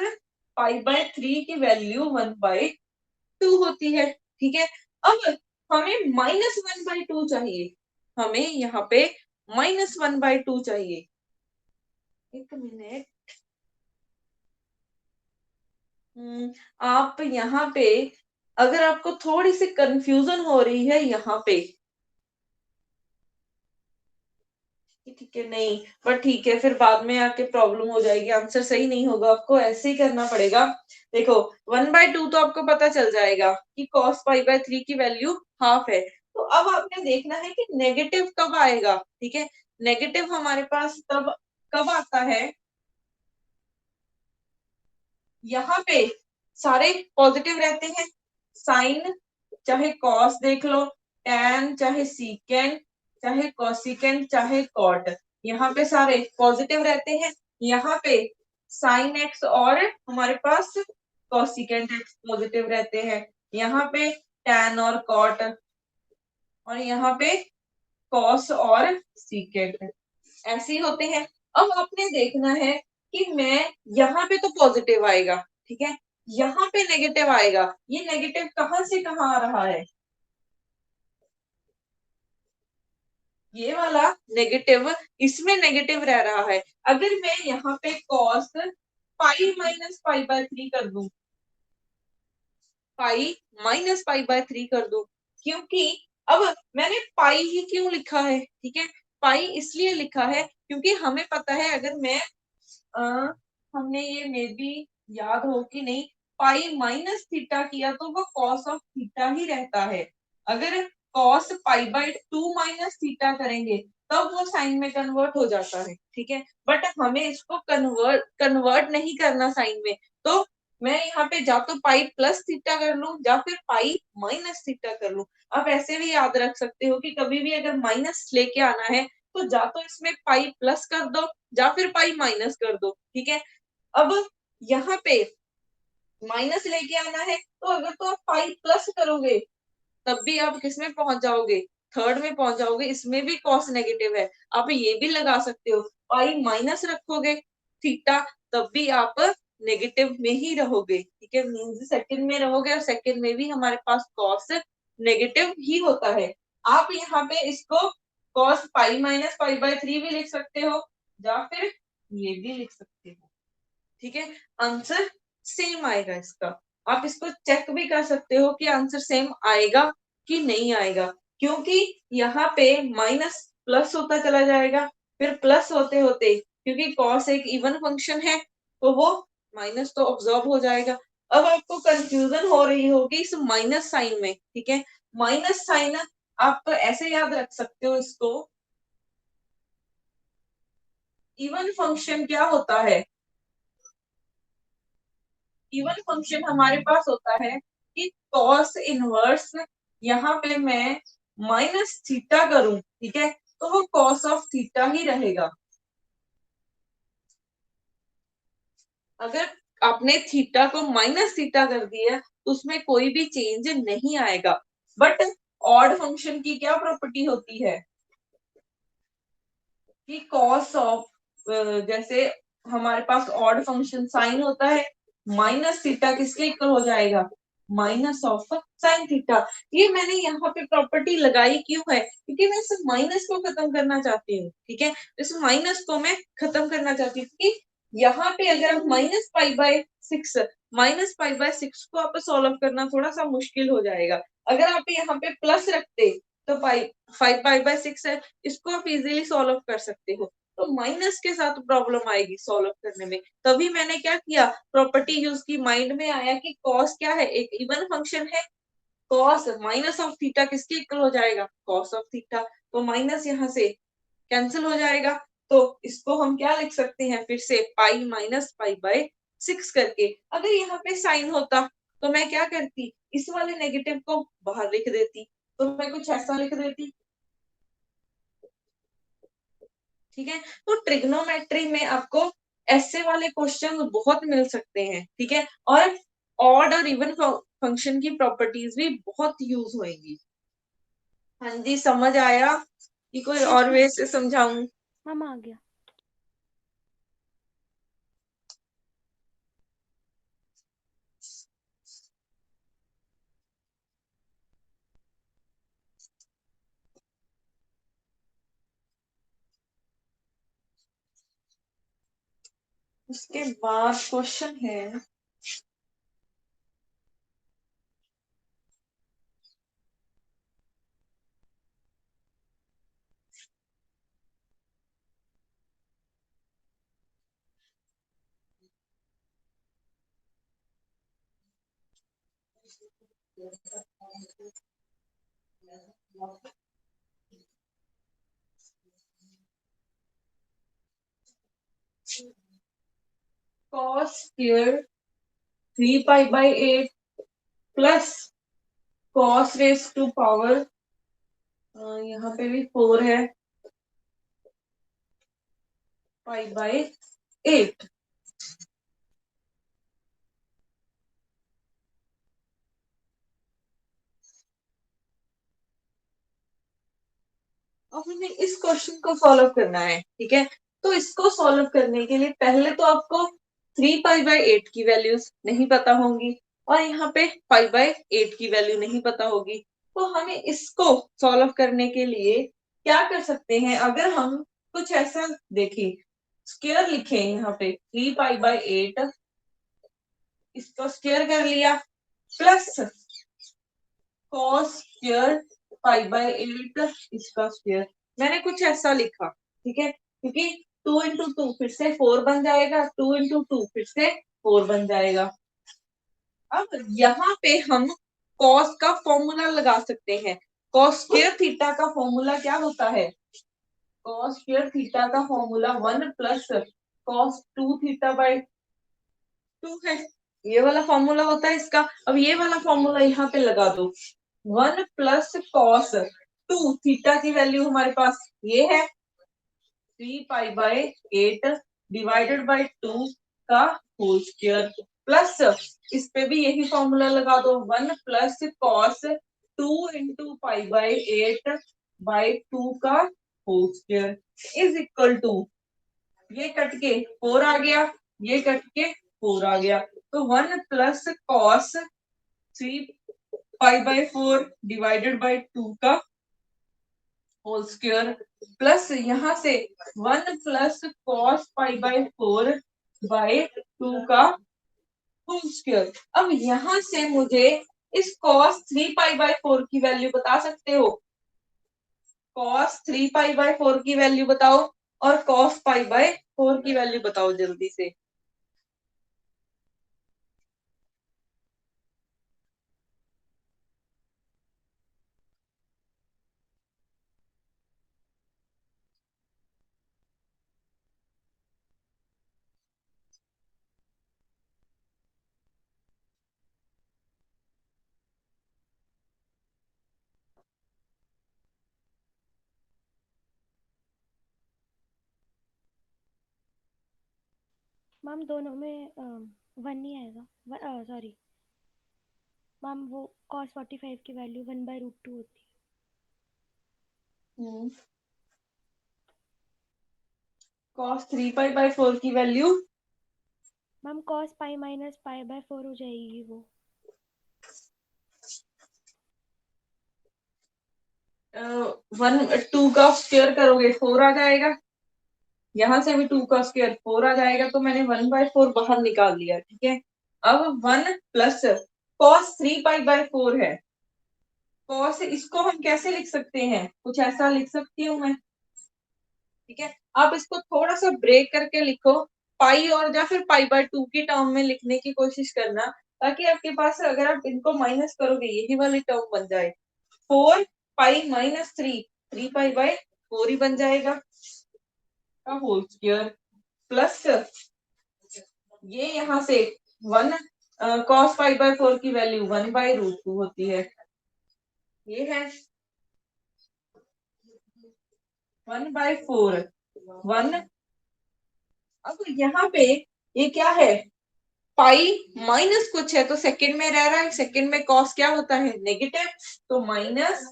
π/3 की वैल्यू 1/2 होती है, ठीक है। अब हमें -1/2 चाहिए, हमें यहाँ पे -1/2 चाहिए। एक मिनट, आप यहाँ पे अगर आपको थोड़ी सी कंफ्यूजन हो रही है यहाँ पे, ठीक है, नहीं, पर ठीक है, फिर बाद में आके प्रॉब्लम हो जाएगी, आंसर सही नहीं होगा, आपको ऐसे ही करना पड़ेगा। देखो 1/2 तो आपको पता चल जाएगा कि cos π/3 की वैल्यू हाफ है। तो अब आपने देखना है कि नेगेटिव कब आएगा, ठीक है। नेगेटिव हमारे पास तब कब आता है, यहाँ पे सारे पॉजिटिव रहते हैं, साइन चाहे कॉस देख लो, tan चाहे सीकेंड चाहे कोसिकेंड चाहे कॉट, यहाँ पे सारे पॉजिटिव रहते हैं। यहाँ पे साइन एक्स और हमारे पास कोसिकेंड एक्स पॉजिटिव रहते हैं, यहाँ पे tan और कॉट, और यहाँ पे कॉस और सीकेंड ऐसे ही होते हैं। अब आपने देखना है कि मैं यहाँ पे तो पॉजिटिव आएगा, ठीक है, यहाँ पे नेगेटिव आएगा, ये नेगेटिव कहाँ से कहाँ आ रहा है, ये वाला नेगेटिव इसमें नेगेटिव रह रहा है। अगर मैं यहाँ पे cos π-π/3 कर दूं, π-π/3 कर दूं, क्योंकि अब मैंने पाई ही क्यों लिखा है, ठीक है, पाई इसलिए लिखा है क्योंकि हमें पता है, अगर मैं हमने ये मे बी याद हो कि नहीं, पाई माइनस थीटा किया तो वो कॉस ऑफ थीटा ही रहता है। अगर कॉस π/2 माइनस थीटा करेंगे तब वो साइन में कन्वर्ट हो जाता है, ठीक है, बट हमें इसको कन्वर्ट नहीं करना साइन में, तो मैं यहाँ पे जा तो पाई प्लस थीटा कर लूं या फिर पाई माइनस थीटा कर लूं। आप ऐसे भी याद रख सकते हो कि कभी भी अगर माइनस लेके आना है तो जा तो इसमें पाई प्लस कर दो या फिर पाई माइनस कर दो, ठीक है। अब यहाँ पे माइनस लेके आना है तो अगर तो आप पाई प्लस करोगे तब भी आप किस में पहुंच जाओगे, थर्ड में पहुंच जाओगे, इसमें भी कॉस नेगेटिव है। आप ये भी लगा सकते हो, पाई माइनस रखोगे थीटा तब भी आप नेगेटिव में ही रहोगे, ठीक है, मींस सेकंड में रहोगे और सेकंड में भी हमारे पास कॉस नेगेटिव ही होता है। आप यहाँ पे इसको कॉस π-π/3 भी लिख सकते हो या फिर ये भी लिख सकते हो, ठीक है, आंसर सेम आएगा इसका। आप इसको चेक भी कर सकते हो कि आंसर सेम आएगा कि नहीं आएगा, क्योंकि यहाँ पे माइनस प्लस होता चला जाएगा, फिर प्लस होते होते, क्योंकि कॉस एक इवन फंक्शन है तो वो माइनस तो ऑब्जॉर्ब हो जाएगा। अब आपको कंफ्यूजन हो रही होगी इस माइनस साइन में, ठीक है, माइनस साइन आप ऐसे याद रख सकते हो इसको, इवन फंक्शन क्या होता है, इवन फंक्शन हमारे पास होता है कि कॉस इनवर्स, यहाँ पे मैं माइनस थीटा करूं, ठीक है, तो वो कॉस ऑफ थीटा ही रहेगा। अगर आपने थीटा को माइनस थीटा कर दिया तो उसमें कोई भी चेंज नहीं आएगा। बट ऑड फंक्शन की क्या प्रॉपर्टी होती है कि कॉस ऑफ, जैसे हमारे पास ऑड फंक्शन साइन होता है, माइनस थीटा किसके इक्वल हो जाएगा, माइनस ऑफ साइन थीटा। ये मैंने यहाँ पे प्रॉपर्टी लगाई क्यों है, क्योंकि मैं इस माइनस को खत्म करना चाहती हूँ, ठीक है, इस माइनस को मैं खत्म करना चाहती हूँ कि यहाँ पे अगर आप -π/6 को आप सॉल्व करना थोड़ा सा मुश्किल हो जाएगा। अगर आप यहाँ पे प्लस रखते तो 5π/6 है, इसको आप इजीली सॉल्व कर सकते हो, तो माइनस के साथ प्रॉब्लम आएगी सॉल्व करने में। तभी मैंने क्या किया, प्रॉपर्टी यूज की, माइंड में आया कि कॉस क्या है, एक इवन फंक्शन है, कॉस माइनस ऑफ थीटा किसके इक्वल हो जाएगा, कॉस ऑफ थीटा, तो माइनस यहाँ से कैंसिल हो जाएगा। तो इसको हम क्या लिख सकते हैं, फिर से π-π/6 करके। अगर यहाँ पे साइन होता तो मैं क्या करती, इस वाले नेगेटिव को बाहर लिख देती, तो मैं कुछ ऐसा लिख देती, ठीक है। तो ट्रिग्नोमेट्री में आपको ऐसे वाले क्वेश्चन बहुत मिल सकते हैं, ठीक है। और ऑड और इवन फंक्शन की प्रॉपर्टीज भी बहुत यूज होंगी। हाँ जी, समझ आया कि कोई और वे से समझाऊं? मैम आ गया। उसके बाद क्वेश्चन है cos square 3 pi by 8 plus cos raise to power, यहाँ पे भी 4 है, पाई बाई 8। अब हमें इस क्वेश्चन को सॉल्व करना है, ठीक है। तो इसको सॉल्व करने के लिए पहले तो आपको 3 पाई बाई 8 की वैल्यूज नहीं पता होंगी और यहाँ पे 5/8 की वैल्यू नहीं पता होगी। तो हमें इसको सॉल्व करने के लिए क्या कर सकते हैं, अगर हम कुछ ऐसा देखें, स्क्वायर लिखें यहाँ पे 3 पाई बाई 8, इसको स्क्वायर कर लिया, प्लस cos स्क्वायर 5/8 इसका स्क्वायर, मैंने कुछ ऐसा लिखा, ठीक है। क्योंकि 2 into 2 फिर से 4 बन जाएगा, 2 into 2 फिर से 4 बन जाएगा। अब यहाँ पे हम cos का फॉर्मूला लगा सकते हैं। cos स्क्वायर थीटा का फॉर्मूला क्या होता है? cos स्क्वायर थीटा का फॉर्मूला 1+cos 2 थीटा/2 है। ये वाला फॉर्मूला होता है इसका। अब ये वाला फॉर्मूला यहाँ पे लगा दो, 1+cos 2 थीटा की वैल्यू हमारे पास ये है 3 पाई बाई 8 डिवाइडेड बाई 2 का होल स्क्वायर, प्लस इस पे भी यही फॉर्मूला लगा दो, 1+cos 2 into पाई बाई 8/2 का whole square is equal to, ये कट के 4 आ गया, ये कट के 4 आ गया, तो 1+cos 3 pi by 4 divided by 2 का होल स्क्वायर, प्लस यहाँ से 1+cos 5/4 बाई 2 का होल स्क्वायर। अब यहाँ से मुझे इस cos 3 पाई बाई 4 की वैल्यू बता सकते हो? cos 3 पाई बाई 4 की वैल्यू बताओ और cos 5/4 की वैल्यू बताओ जल्दी से। मैम दोनों में 1 नहीं आएगा, सॉरी मैम, वो cos 45 की वैल्यू 1/√2 होती cos 3 पाई बाई 4 की वैल्यू है। मैम cos पाई माइनस पाई/4 हो जाएगी वो। 2 का स्क्वायर करोगे 4 आ जाएगा, यहां से भी 2 का स्क्वायर 4 आ जाएगा, तो मैंने 1/4 बाहर निकाल लिया, ठीक है। अब 1 प्लस cos 3 पाई बाई 4 है, cos इसको हम कैसे लिख सकते हैं, कुछ ऐसा लिख सकती हूँ मैं, ठीक है। आप इसको थोड़ा सा ब्रेक करके लिखो, पाई और या फिर पाई/2 की टर्म में लिखने की कोशिश करना, ताकि आपके पास अगर आप इनको माइनस करोगे यही वाली टर्म बन जाए, 4 पाई - 3 3 पाई/4 ही बन जाएगा का होल स्क्वायर, प्लस ये यहाँ से 1 cos 5/4 की वैल्यू 1/√2 होती है, ये है 1/4 1। अब यहाँ पे ये क्या है, पाई माइनस कुछ है तो सेकंड में रह रहा है, सेकंड में कॉस क्या होता है, नेगेटिव, तो माइनस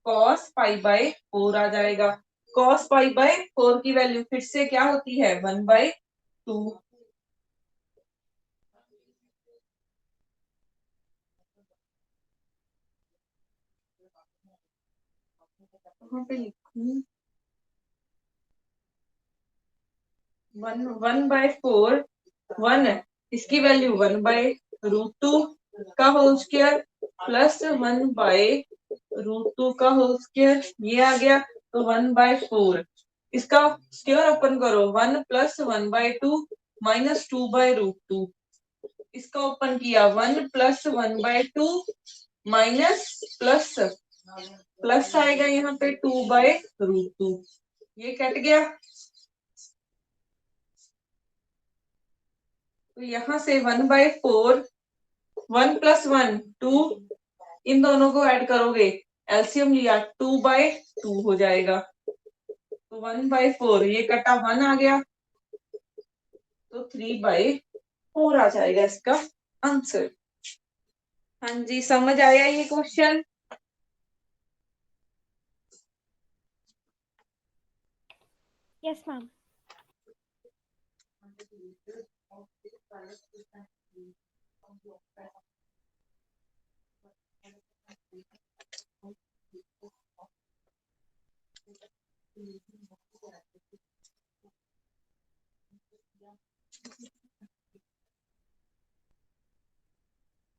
कॉस पाई बाय 4 आ जाएगा। कॉस पाई बाय 4 की वैल्यू फिर से क्या होती है, 1/2। वहां पे लिखूं 1/4, 1 इसकी वैल्यू 1/√2 का होल स्क्वायर प्लस 1/√2 का होल स्क्वायर, ये आ गया। तो 1/4 इसका स्क्वायर ओपन करो, 1 + 1/2 - 2/√2। इसका ओपन किया, 1 + 1/2 प्लस प्लस आएगा यहाँ पे 2/√2, ये कट गया। तो यहाँ से 1/4, 1 + 1 2, इन दोनों को ऐड करोगे, एलसीएम लिया 2/2 हो जाएगा। तो 1/4 ये कटा 1 आ गया, तो 3/4 आ जाएगा इसका आंसर। हाँ जी, समझ आया ये क्वेश्चन? Yes ma'am.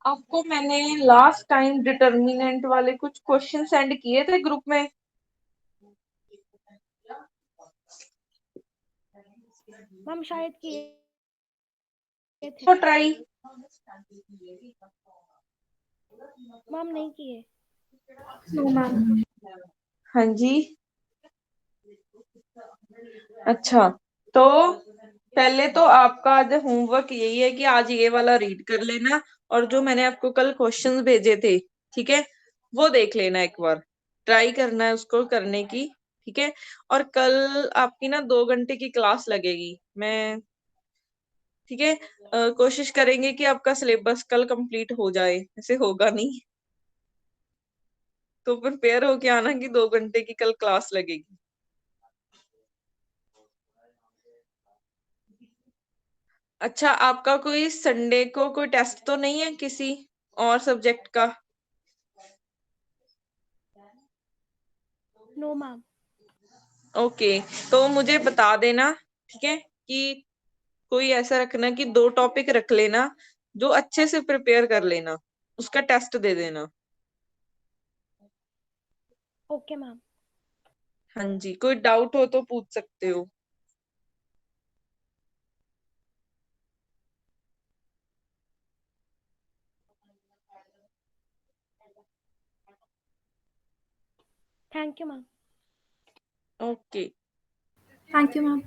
आपको मैंने लास्ट टाइम डिटर्मिनेंट वाले कुछ क्वेश्चन सेंड किए थे ग्रुप में। मैम शायद किए थे। तो ट्राई। मैम नहीं किए। No ma'am. हाँ जी, अच्छा, तो पहले तो आपका आज होमवर्क यही है कि आज ये वाला रीड कर लेना, और जो मैंने आपको कल क्वेश्चंस भेजे थे, ठीक है, वो देख लेना एक बार, ट्राई करना है उसको करने की, ठीक है। और कल आपकी ना 2 घंटे की क्लास लगेगी, मैं, ठीक है, कोशिश करेंगे कि आपका सिलेबस कल कंप्लीट हो जाए, ऐसे होगा नहीं, तो प्रिपेयर होके आना कि 2 घंटे की कल क्लास लगेगी। अच्छा, आपका कोई संडे को कोई टेस्ट तो नहीं है किसी और सब्जेक्ट का? No ma'am. ओके, तो मुझे बता देना, ठीक है, कि कोई ऐसा रखना कि 2 टॉपिक रख लेना जो अच्छे से प्रिपेयर कर लेना, उसका टेस्ट दे देना। Okay ma'am. हाँ जी, कोई डाउट हो तो पूछ सकते हो। Thank you ma'am. Okay, thank you ma'am.